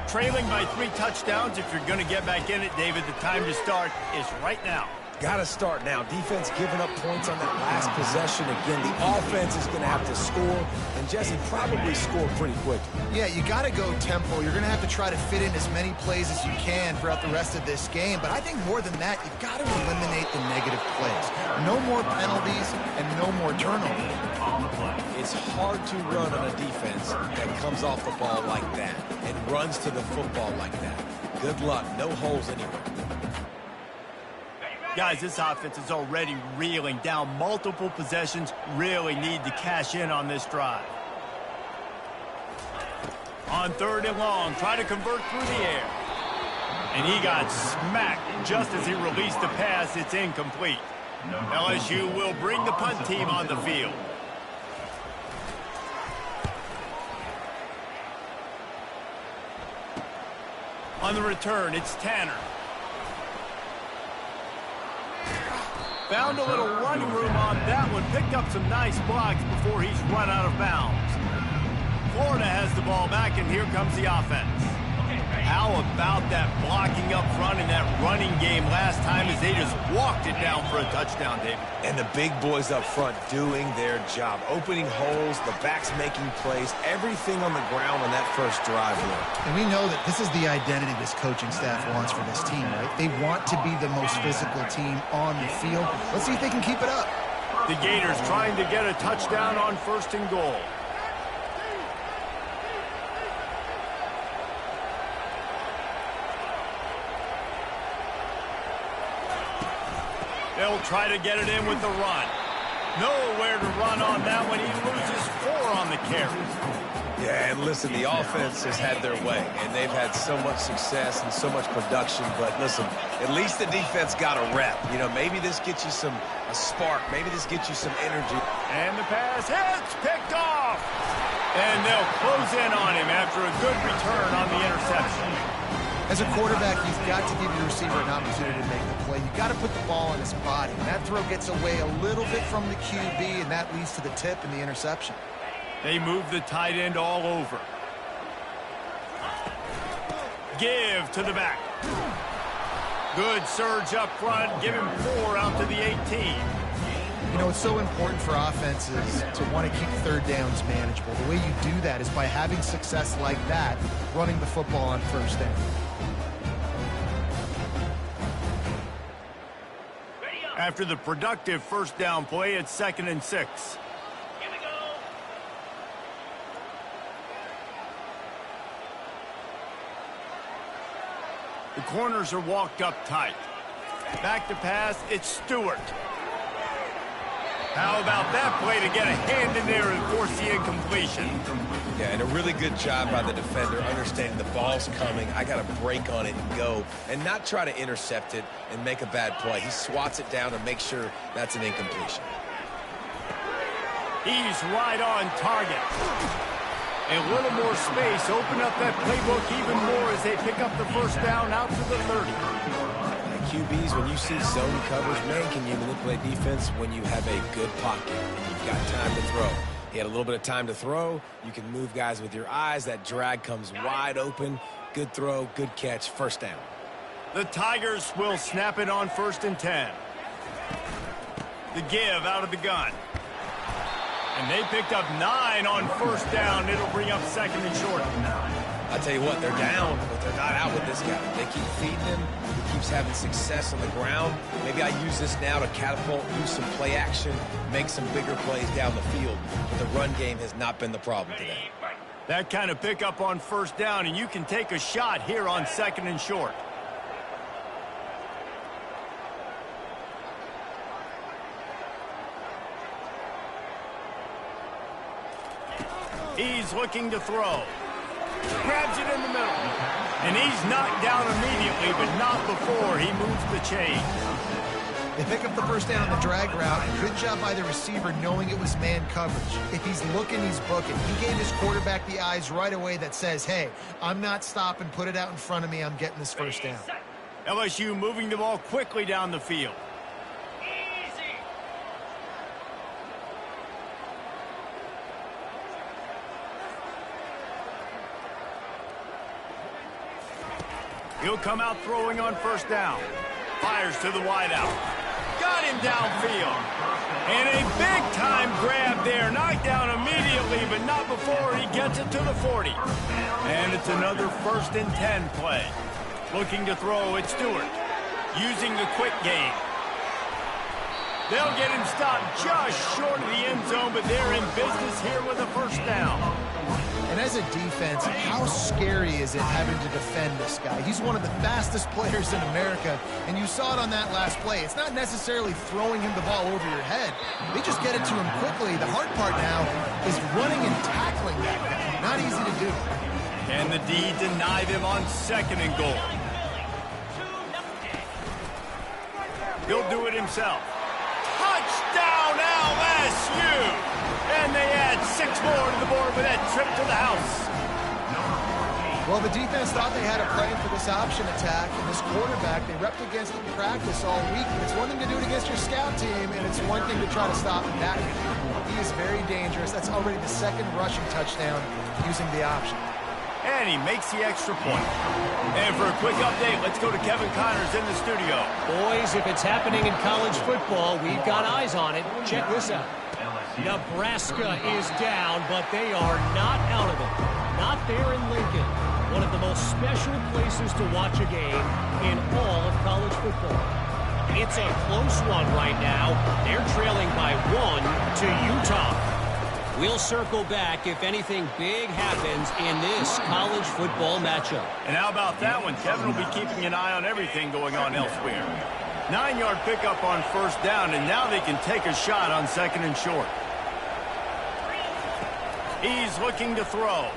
Trailing by 3 touchdowns. If you're going to get back in it, David, the time to start is right now. Got to start now. Defense giving up points on that last possession. Again, the offense is going to have to score, and Jesse probably score pretty quick. Yeah, you got to go tempo. You're going to have to try to fit in as many plays as you can throughout the rest of this game. But I think more than that, you've got to eliminate the negative plays. No more penalties and no more turnovers. It's hard to run on a defense that comes off the ball like that and runs to the football like that. Good luck. No holes anywhere. Guys, this offense is already reeling down multiple possessions. Really need to cash in on this drive. On 3rd and long, try to convert through the air. And he got smacked just as he released the pass. It's incomplete. LSU will bring the punt team on the field. On the return, it's Tanner. Found a little running room on that one. Picked up some nice blocks before he's run out of bounds. Florida has the ball back, and here comes the offense. How about that blocking up front in that running game last time as they just walked it down for a touchdown, David? And the big boys up front doing their job. Opening holes, the backs making plays, everything on the ground on that first drive there. And we know that this is the identity this coaching staff wants for this team, right? They want to be the most physical team on the field. Let's see if they can keep it up. The Gators trying to get a touchdown on 1st and goal. They'll try to get it in with the run. Nowhere to run on that one. He loses 4 on the carry. Yeah, and listen, the offense has had their way, and they've had so much success and so much production. But listen, at least the defense got a rep. You know, maybe this gets you a spark. Maybe this gets you some energy. And the pass hits, picked off. And they'll close in on him after a good return on the interception. As a quarterback, you've got to give your receiver an opportunity to make the play. You've got to put the ball in his body. And that throw gets away a little bit from the QB, and that leads to the tip and the interception. They move the tight end all over. Give to the back. Good surge up front. Give him 4 out to the 18. You know, it's so important for offenses to want to keep 3rd downs manageable. The way you do that is by having success like that, running the football on 1st down. After the productive 1st down play, it's 2nd and 6. Here we go. The corners are walked up tight. Back to pass, it's Stewart. How about that play to get a hand in there and force the incompletion? Yeah, and a really good job by the defender, understanding the ball's coming. I got to break on it and go, and not try to intercept it and make a bad play. He swats it down and makes sure that's an incompletion. He's right on target. A little more space, open up that playbook even more as they pick up the 1st down out to the 30. QBs, when you see zone coverage, man, can you manipulate defense when you have a good pocket and you've got time to throw. He had a little bit of time to throw. You can move guys with your eyes. That drag comes wide open. Good throw, good catch, first down. The Tigers will snap it on 1st and 10. The give out of the gun. And they picked up 9 on 1st down. It'll bring up 2nd and short. I tell you what, they're down, but they're not out with this guy. They keep feeding him. He keeps having success on the ground. Maybe I use this now to catapult, use some play action, make some bigger plays down the field. But the run game has not been the problem today. That kind of pickup on 1st down, and you can take a shot here on 2nd and short. He's looking to throw. Grabs it in the middle. And he's knocked down immediately, but not before he moves the chain. They pick up the 1st down on the drag route. Good job by the receiver knowing it was man coverage. If he's looking, he's booking. He gave his quarterback the eyes right away that says, hey, I'm not stopping. Put it out in front of me. I'm getting this 1st down. LSU moving the ball quickly down the field. He'll come out throwing on 1st down. Fires to the wideout. Got him downfield. And a big-time grab there. Knocked down immediately, but not before he gets it to the 40. And it's another 1st and 10 play. Looking to throw, it's Stewart. Using the quick game. They'll get him stopped just short of the end zone, but they're in business here with a 1st down. And as a defense, how scary is it having to defend this guy? He's one of the fastest players in America, and you saw it on that last play. It's not necessarily throwing him the ball over your head. They just get it to him quickly. The hard part now is running and tackling that guy. Not easy to do. Can the D deny them on 2nd and goal? He'll do it himself. Touchdown LSU! And they add 6 more to the board with that trip to the house. Well, the defense thought they had a plan for this option attack, and this quarterback, they repped against him in practice all week. It's one thing to do it against your scout team, and it's one thing to try to stop him that way. He is very dangerous. That's already the 2nd rushing touchdown using the option. And he makes the extra point. And for a quick update, let's go to Kevin Connors in the studio. Boys, if it's happening in college football, we've got eyes on it. Check this out. Nebraska is down, but they are not out of it. Not there in Lincoln. One of the most special places to watch a game in all of college football. It's a close one right now. They're trailing by 1 to Utah. We'll circle back if anything big happens in this college football matchup. And how about that one? Kevin will be keeping an eye on everything going on elsewhere. 9-yard pickup on 1st down, and now they can take a shot on 2nd and short. He's looking to throw.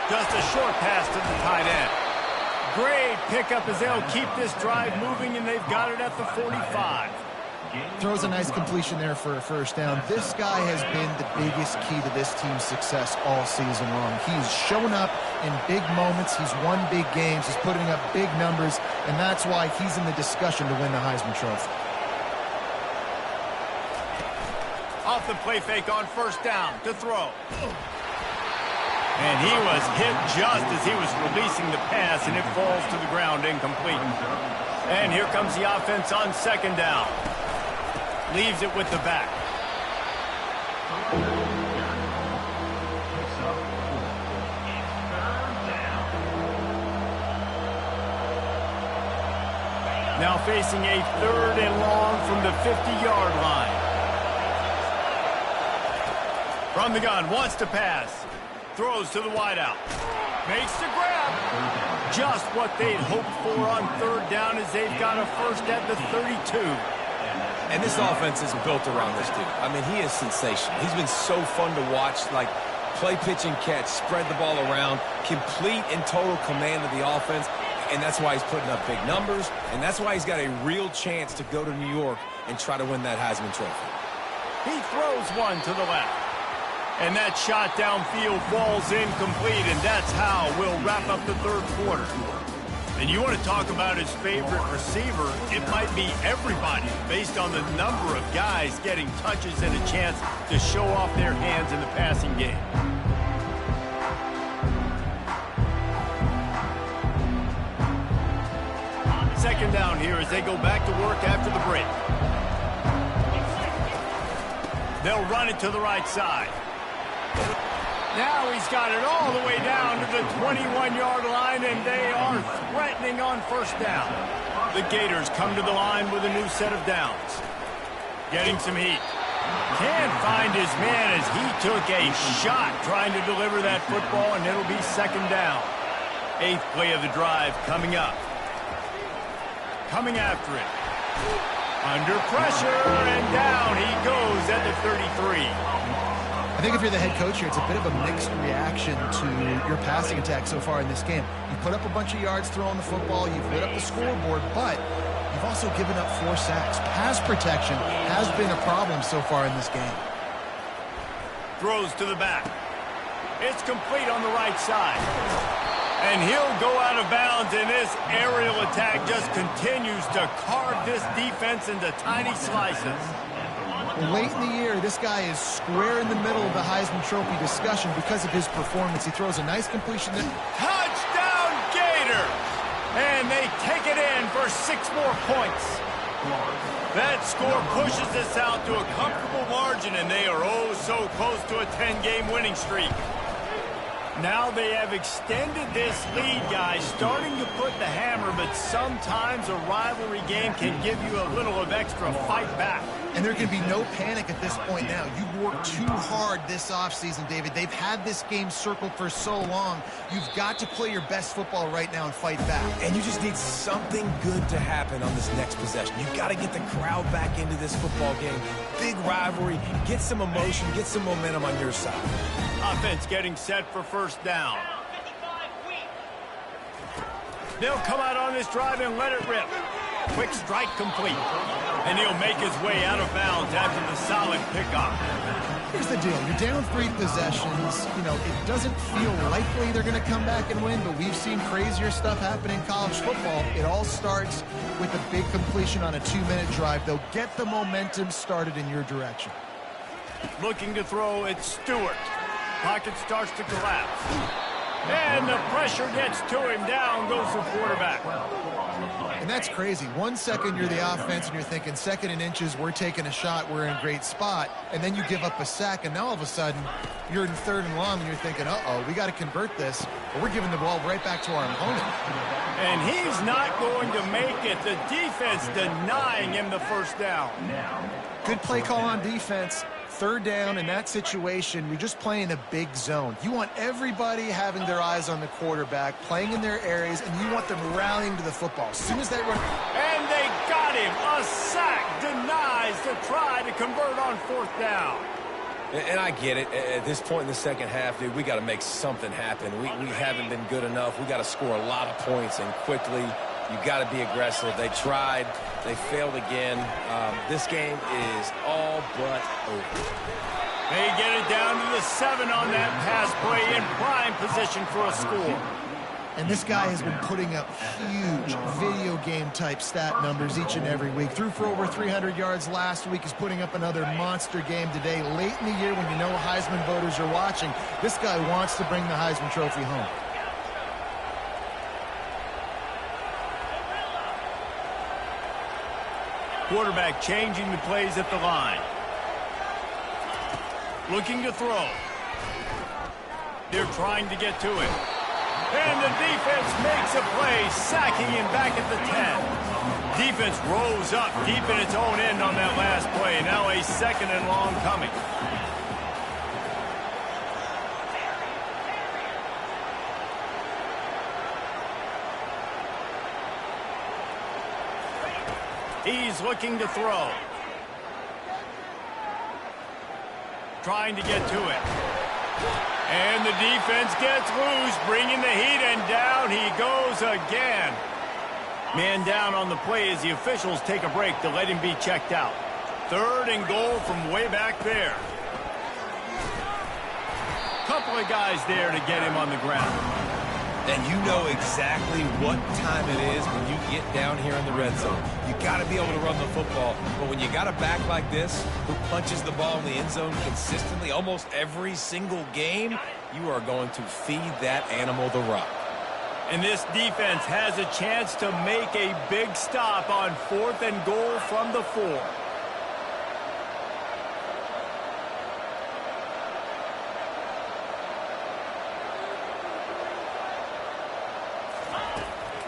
Just a short pass to the tight end. Great pickup as they'll keep this drive moving, and they've got it at the 45. Throws a nice completion there for a 1st down. This guy has been the biggest key to this team's success all season long. He's shown up in big moments. He's won big games. He's putting up big numbers, and that's why he's in the discussion to win the Heisman Trophy. Off the play fake on 1st down to throw. And he was hit just as he was releasing the pass, and it falls to the ground incomplete. And here comes the offense on 2nd down. Leaves it with the back. Now facing a 3rd and long from the 50-yard line. From the gun, wants to pass. Throws to the wideout. Makes the grab. Just what they'd hoped for on 3rd down as they've got a 1st at the 32. And this offense is built around this dude. I mean, he is sensational. He's been so fun to watch, like play, pitch, and catch, spread the ball around, complete and total command of the offense, and that's why he's putting up big numbers, and that's why he's got a real chance to go to New York and try to win that Heisman Trophy. He throws one to the left. And that shot downfield falls incomplete, and that's how we'll wrap up the 3rd quarter. And you want to talk about his favorite receiver, it might be everybody based on the number of guys getting touches and a chance to show off their hands in the passing game. Second down here as they go back to work after the break. They'll run it to the right side. Now he's got it all the way down to the 21-yard line, and they are threatening on first down. The Gators come to the line with a new set of downs. Getting some heat. Can't find his man as he took a shot trying to deliver that football, and it'll be second down. 8th play of the drive coming up. Coming after it. Under pressure, and down he goes at the 33. I think if you're the head coach here, it's a bit of a mixed reaction to your passing attack so far in this game. You put up a bunch of yards throwing the football, you've lit up the scoreboard, but you've also given up 4 sacks. Pass protection has been a problem so far in this game. Throws to the back. It's complete on the right side. And he'll go out of bounds, and this aerial attack just continues to carve this defense into tiny slices. Late in the year, this guy is square in the middle of the Heisman Trophy discussion because of his performance. He throws a nice completion. Touchdown, Gator! And they take it in for 6 more points. That score pushes this out to a comfortable margin, and they are oh so close to a 10-game winning streak. Now they have extended this lead, guys, starting to put the hammer, but sometimes a rivalry game can give you a little of extra fight back. And there can be no panic at this point now. You've worked too hard this offseason, David. They've had this game circled for so long. You've got to play your best football right now and fight back. And you just need something good to happen on this next possession. You've got to get the crowd back into this football game. Big rivalry. Get some emotion. Get some momentum on your side. Offense getting set for first down. They'll come out on this drive and let it rip. Quick strike complete. And he'll make his way out of bounds after the solid pickoff. Here's the deal. You're down 3 possessions. You know, it doesn't feel likely they're going to come back and win, but we've seen crazier stuff happen in college football. It all starts with a big completion on a 2-minute drive. They'll get the momentum started in your direction. Looking to throw, it's Stewart. Pocket starts to collapse. And the pressure gets to him. Down goes the quarterback. And that's crazy. 1 second you're the offense and you're thinking 2nd and inches, we're taking a shot, we're in a great spot. And then you give up a sack, and now all of a sudden you're in 3rd and long and you're thinking, uh-oh, we got to convert this, or we're giving the ball right back to our opponent. And he's not going to make it. The defense denying him the first down. Good play call on defense. 3rd down in that situation, you're just playing a big zone. You want everybody having their eyes on the quarterback, playing in their areas, and you want them rallying to the football. As soon as they run... And they got him. A sack denies to try to convert on 4th down. And I get it. At this point in the second half, dude, we got to make something happen. We haven't been good enough. We got to score a lot of points and quickly. You got to be aggressive. They tried. They failed again. This game is all but over. They get it down to the 7 on that pass play in prime position for a score. And this guy has been putting up huge video game type stat numbers each and every week. Threw for over 300 yards last week. He's putting up another monster game today. Late in the year when you know Heisman voters are watching, this guy wants to bring the Heisman Trophy home. Quarterback changing the plays at the line. Looking to throw. They're trying to get to him. And the defense makes a play, sacking him back at the 10. Defense rose up deep in its own end on that last play. Now a 2nd and long coming. He's looking to throw. Trying to get to it. And the defense gets loose, bringing the heat, and down he goes again. Man down on the play as the officials take a break to let him be checked out. 3rd and goal from way back there. Couple of guys there to get him on the ground. And you know exactly what time it is when you get down here in the red zone. You got to be able to run the football. But when you got a back like this who punches the ball in the end zone consistently almost every single game, you are going to feed that animal the rock. And this defense has a chance to make a big stop on 4th and goal from the 4.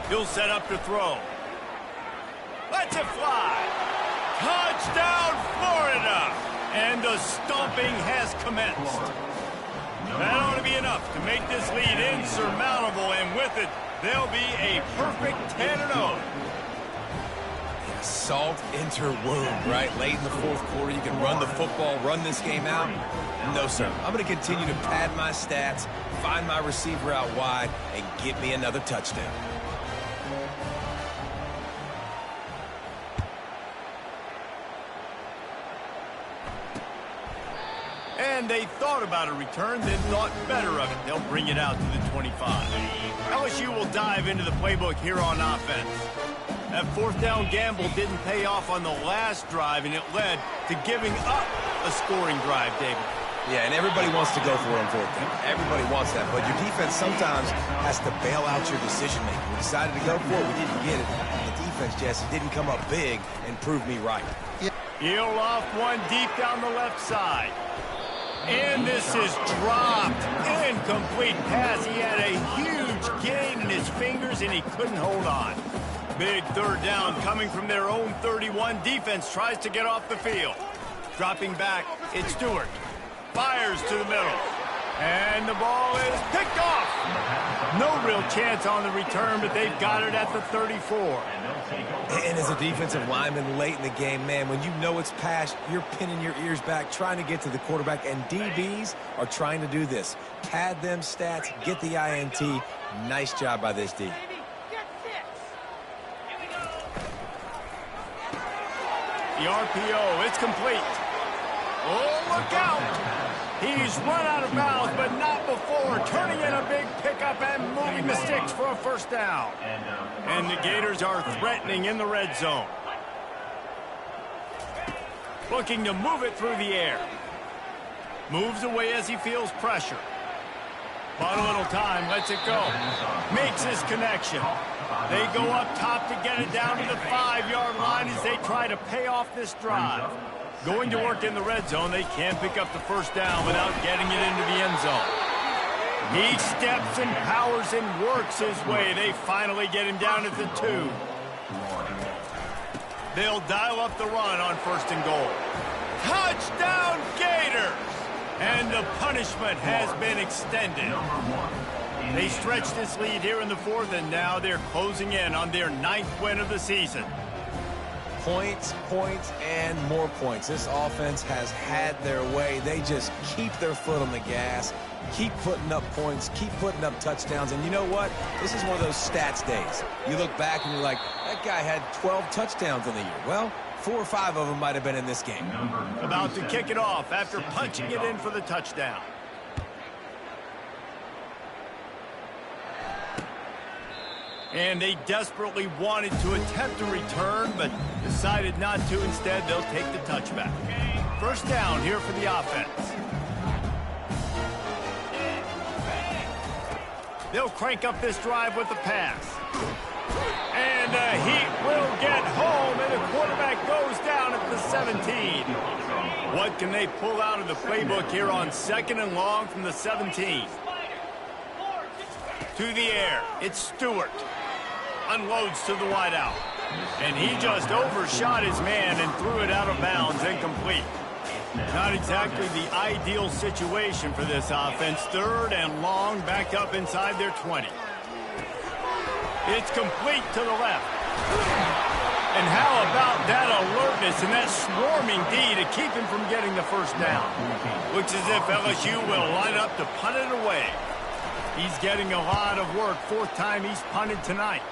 He'll set up to throw. Lets it fly. Touchdown, Florida! And the stomping has commenced. That ought to be enough to make this lead insurmountable, and with it, they'll be a perfect 10-0. Yeah, salt enter wound, right? Late in the 4th quarter, you can run the football, run this game out. No, sir. I'm going to continue to pad my stats, find my receiver out wide, and get me another touchdown. And they thought about a return, then thought better of it. They'll bring it out to the 25. LSU will dive into the playbook here on offense. That 4th down gamble didn't pay off on the last drive, and it led to giving up a scoring drive, David. Yeah, and everybody wants to go for it on 4th down. Everybody wants that, but your defense sometimes has to bail out your decision-making. We decided to go for it. We didn't get it. And the defense, Jesse, didn't come up big and prove me right. He'll off one deep down the left side. And this is dropped. Incomplete pass. He had a huge gain in his fingers, and he couldn't hold on. Big 3rd down coming from their own 31. Defense tries to get off the field. Dropping back, it's Stewart. Fires to the middle. And the ball is picked off. No real chance on the return, but they've got it at the 34. And as a defensive lineman late in the game, man, when you know it's past, you're pinning your ears back, trying to get to the quarterback, and DBs are trying to do this. Pad them stats, get the INT. Nice job by this D. The RPO, it's complete. Oh, look out! He's run out of bounds, but not before. Turning in a big pickup and moving the sticks for a 1st down. And the Gators are threatening in the red zone. Looking to move it through the air. Moves away as he feels pressure. Bought a little time, lets it go. Makes his connection. They go up top to get it down to the 5-yard line as they try to pay off this drive. Going to work in the red zone, they can't pick up the 1st down without getting it into the end zone. He steps and powers and works his way. They finally get him down at the 2. They'll dial up the run on 1st and goal. Touchdown, Gators! And the punishment has been extended. They stretched this lead here in the 4th, and now they're closing in on their 9th win of the season. Points, points, and more points. This offense has had their way. They just keep their foot on the gas, keep putting up points, keep putting up touchdowns. And you know what? This is one of those stats days. You look back and you're like, that guy had 12 touchdowns in the year. Well, 4 or 5 of them might have been in this game. About to kick it off after punching it in for the touchdown. And they desperately wanted to attempt a return, but decided not to. Instead, they'll take the touchback. 1st down here for the offense. They'll crank up this drive with the pass. And the Heat will get home, and the quarterback goes down at the 17. What can they pull out of the playbook here on 2nd and long from the 17? To the air, it's Stewart. Unloads to the wideout. And he just overshot his man and threw it out of bounds, incomplete. Not exactly the ideal situation for this offense. 3rd and long, backed up inside their 20. It's complete to the left. And how about that alertness and that swarming D to keep him from getting the 1st down? Looks as if LSU will line up to punt it away. He's getting a lot of work. 4th time he's punted tonight.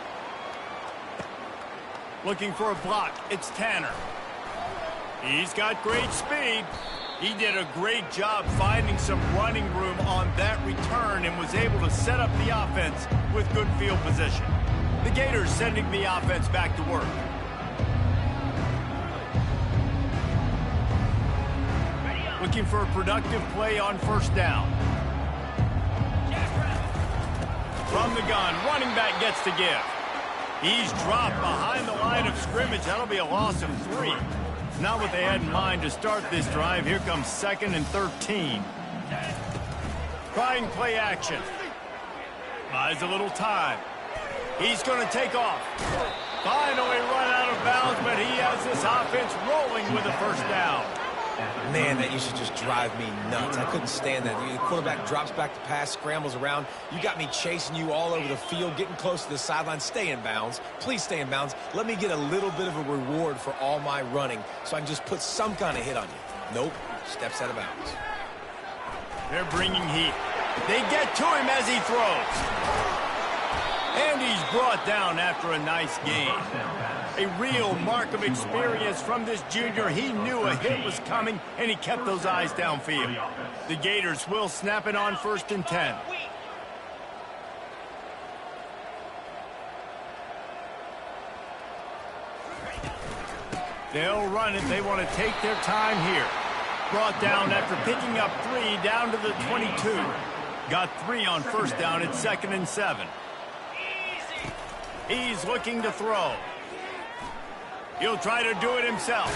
Looking for a block. It's Tanner. He's got great speed. He did a great job finding some running room on that return and was able to set up the offense with good field position. The Gators sending the offense back to work. Looking for a productive play on first down. From the gun, running back gets to give. He's dropped behind the line of scrimmage. That'll be a loss of 3. Not what they had in mind to start this drive. Here comes 2nd and 13. Trying play action. Buys a little time. He's going to take off. Finally run out of bounds, but he has this offense rolling with a first down. Man, that used to just drive me nuts. I couldn't stand that. The quarterback drops back to pass, scrambles around. You got me chasing you all over the field, getting close to the sideline. Stay in bounds. Please stay in bounds. Let me get a little bit of a reward for all my running so I can just put some kind of hit on you. Nope. Steps out of bounds. They're bringing heat. They get to him as he throws. And he's brought down after a nice gain. A real mark of experience from this junior. He knew a hit was coming, and he kept those eyes downfield. The Gators will snap it on 1st and 10. They'll run it. They want to take their time here. Brought down after picking up 3 down to the 22. Got 3 on first down at 2nd and 7. He's looking to throw. He'll try to do it himself.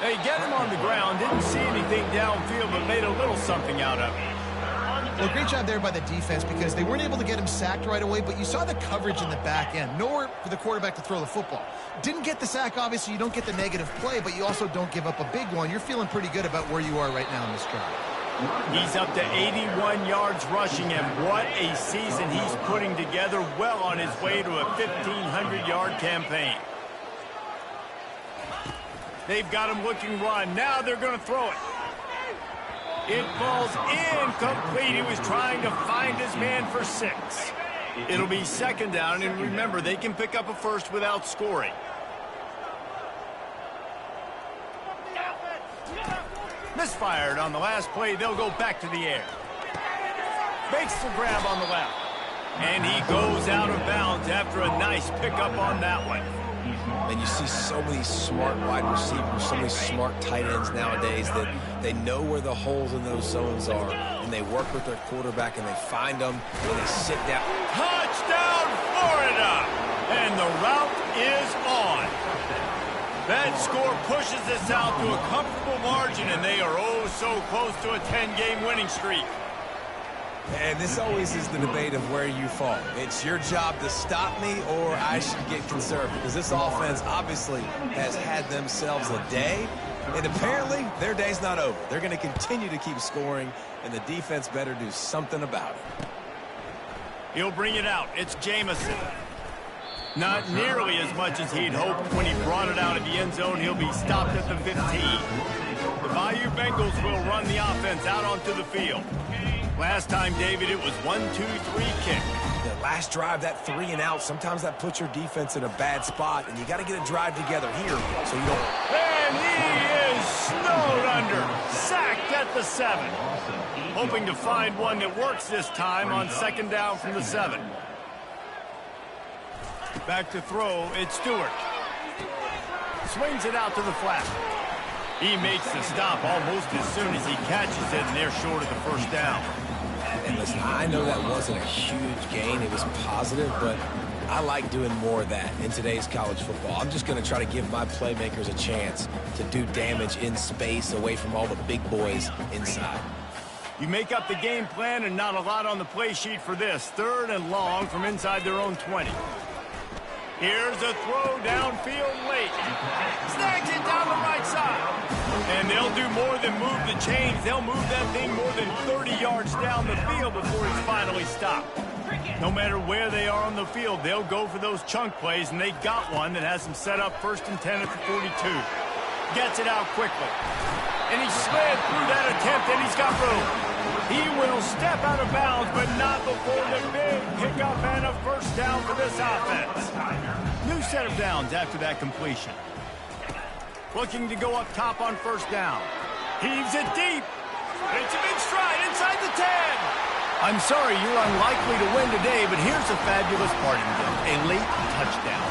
They get him on the ground. Didn't see anything downfield, but made a little something out of it. Well, great job there by the defense because they weren't able to get him sacked right away, but you saw the coverage in the back end. Nowhere for the quarterback to throw the football. Didn't get the sack, obviously. You don't get the negative play, but you also don't give up a big one. You're feeling pretty good about where you are right now in this drive. He's up to 81 yards rushing, and what a season he's putting together, well on his way to a 1,500-yard campaign. They've got him looking run. Now they're going to throw it. It falls incomplete. He was trying to find his man for 6. It'll be 2nd down, and remember, they can pick up a first without scoring. Misfired on the last play. They'll go back to the air. Makes the grab on the left. And he goes out of bounds after a nice pickup on that one. And you see so many smart wide receivers, so many smart tight ends nowadays that they know where the holes in those zones are, and they work with their quarterback, and they find them, and they sit down. Touchdown, Florida! And the route is on. That score pushes us out to a comfortable margin, and they are oh so close to a 10-game winning streak. And this always is the debate of where you fall. It's your job to stop me, or I should get conservative, because this offense obviously has had themselves a day, and apparently their day's not over. They're going to continue to keep scoring, and the defense better do something about it. He'll bring it out. It's Jamison. Not nearly as much as he'd hoped when he brought it out of the end zone. He'll be stopped at the 15. The Bayou Bengals will run the offense out onto the field. Last time, David, it was 1-2-3 kick. The last drive, that 3 and out, sometimes that puts your defense in a bad spot, and you got to get a drive together here so you don't. And he is snowed under, sacked at the 7. Hoping to find one that works this time on 2nd down from the 7. Back to throw, it's Stewart. Swings it out to the flat. He makes the stop almost as soon as he catches it, and they're short of the first down. And listen, I know that wasn't a huge gain. It was positive, but I like doing more of that in today's college football. I'm just going to try to give my playmakers a chance to do damage in space away from all the big boys inside. You make up the game plan and not a lot on the play sheet for this. 3rd and long from inside their own 20. Here's a throw downfield late. Snags it down the right side. And they'll do more than move the chains. They'll move that thing more than 30 yards down the field before he's finally stopped. No matter where they are on the field, they'll go for those chunk plays, and they got one that has them set up 1st and 10 at the 42. Gets it out quickly. And he slid through that attempt, and he's got room. He will step out of bounds, but not before the big pickup and a first down for this offense. New set of downs after that completion. Looking to go up top on 1st down. Heaves it deep. It's a big stride inside the 10. I'm sorry you're unlikely to win today, but here's a fabulous parting gift. A late touchdown.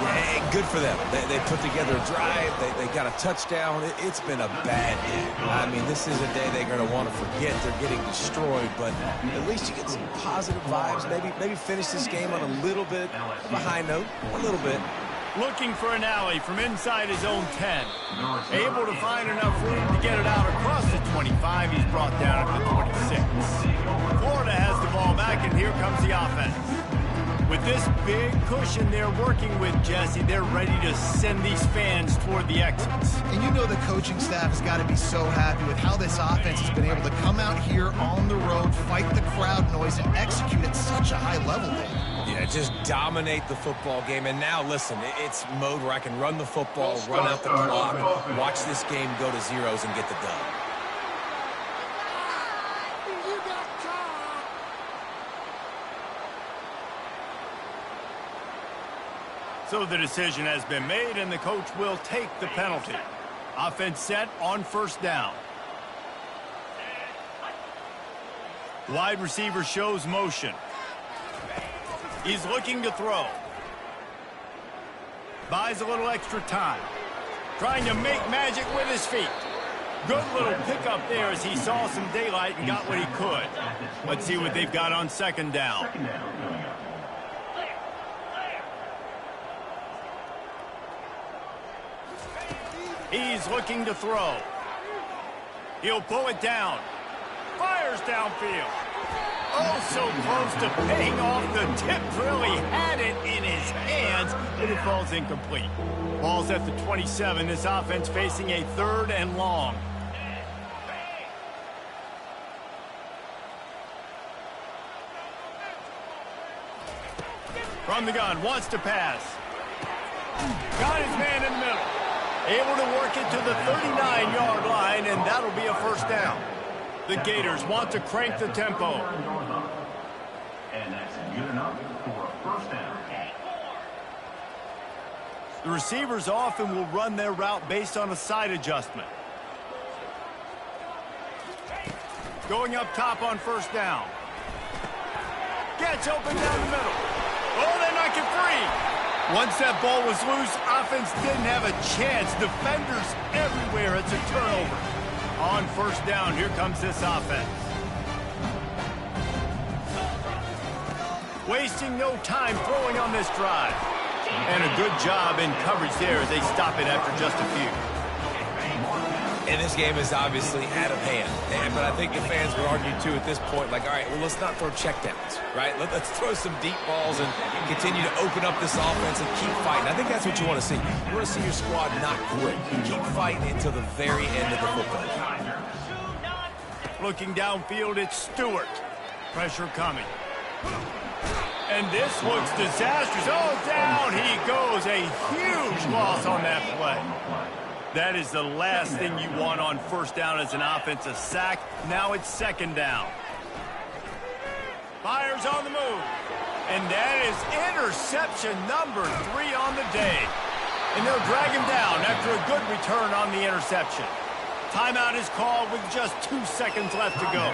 Yeah, good for them. They put together a drive. They got a touchdown. It's been a bad day. I mean, this is a day they're going to want to forget. They're getting destroyed, but at least you get some positive vibes. Maybe finish this game on a little bit of a high note. A little bit. Looking for an alley from inside his own 10. Able to find enough room to get it out across the 25. He's brought down at the 26. Florida has the ball back, and here comes the offense. With this big cushion they're working with, Jesse, they're ready to send these fans toward the exits. And you know the coaching staff has got to be so happy with how this offense has been able to come out here on the road, fight the crowd noise, and execute at such a high level, Dave. Yeah, just dominate the football game. And now, listen, it's mode where I can run the football, run out the clock, watch this game go to zeros and get the dub. So the decision has been made, and the coach will take the penalty. Offense set on first down. Wide receiver shows motion. He's looking to throw. Buys a little extra time. Trying to make magic with his feet. Good little pickup there as he saw some daylight and got what he could. Let's see what they've got on second down. He's looking to throw. He'll pull it down. Fires downfield. Oh, so close to paying off the tip drill. He had it in his hands, but it falls incomplete. Ball's at the 27. This offense facing a 3rd and long. From the gun, wants to pass. Got his man in the middle. Able to work it to the 39-yard line, and that'll be a first down. The Gators want to crank the tempo. And that's good enough for a first down. The receivers often will run their route based on a side adjustment. Going up top on first down. Gets open down the middle. Oh, they knock it free. Once that ball was loose, offense didn't have a chance. Defenders everywhere. It's a turnover. On first down, here comes this offense. Wasting no time throwing on this drive. And a good job in coverage there as they stop it after just a few. And this game is obviously out of hand. But I think the fans would argue, too, at this point, like, all right, well, let's not throw checkdowns, right? Let's throw some deep balls and continue to open up this offense and keep fighting. I think that's what you want to see. You want to see your squad not quit. Keep fighting until the very end of the football game. Looking downfield, it's Stewart. Pressure coming. And this looks disastrous. Oh, down he goes. A huge loss on that play. That is the last thing you want on first down as an offense, a sack. Now it's second down. Fires on the move. And that is interception number 3 on the day. And they'll drag him down after a good return on the interception. Timeout is called with just 2 seconds left to go.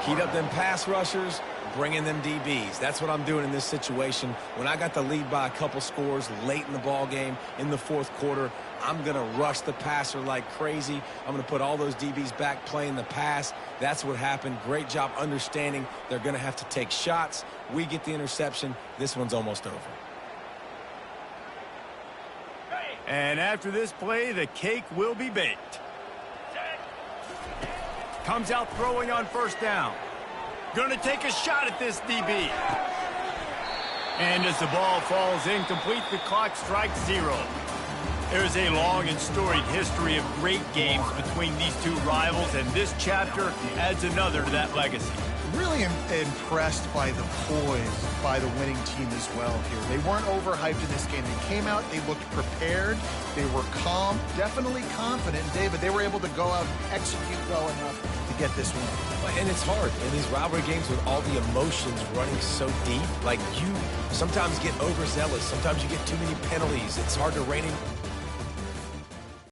Heat up them pass rushers, bring in them DBs. That's what I'm doing in this situation. When I got the lead by a couple scores late in the ball game, in the fourth quarter, I'm going to rush the passer like crazy. I'm going to put all those DBs back playing the pass. That's what happened. Great job understanding they're going to have to take shots. We get the interception. This one's almost over. And after this play, the cake will be baked. Comes out throwing on first down. Going to take a shot at this DB. And as the ball falls incomplete, the clock strikes 0. There's a long and storied history of great games between these two rivals, and this chapter adds another to that legacy. Really impressed by the poise by the winning team as well here. They weren't overhyped in this game. They came out, they looked prepared, they were calm, definitely confident. David, they were able to go out and execute well enough to get this win. And it's hard in these rivalry games with all the emotions running so deep. Like, you sometimes get overzealous. Sometimes you get too many penalties. It's hard to rein in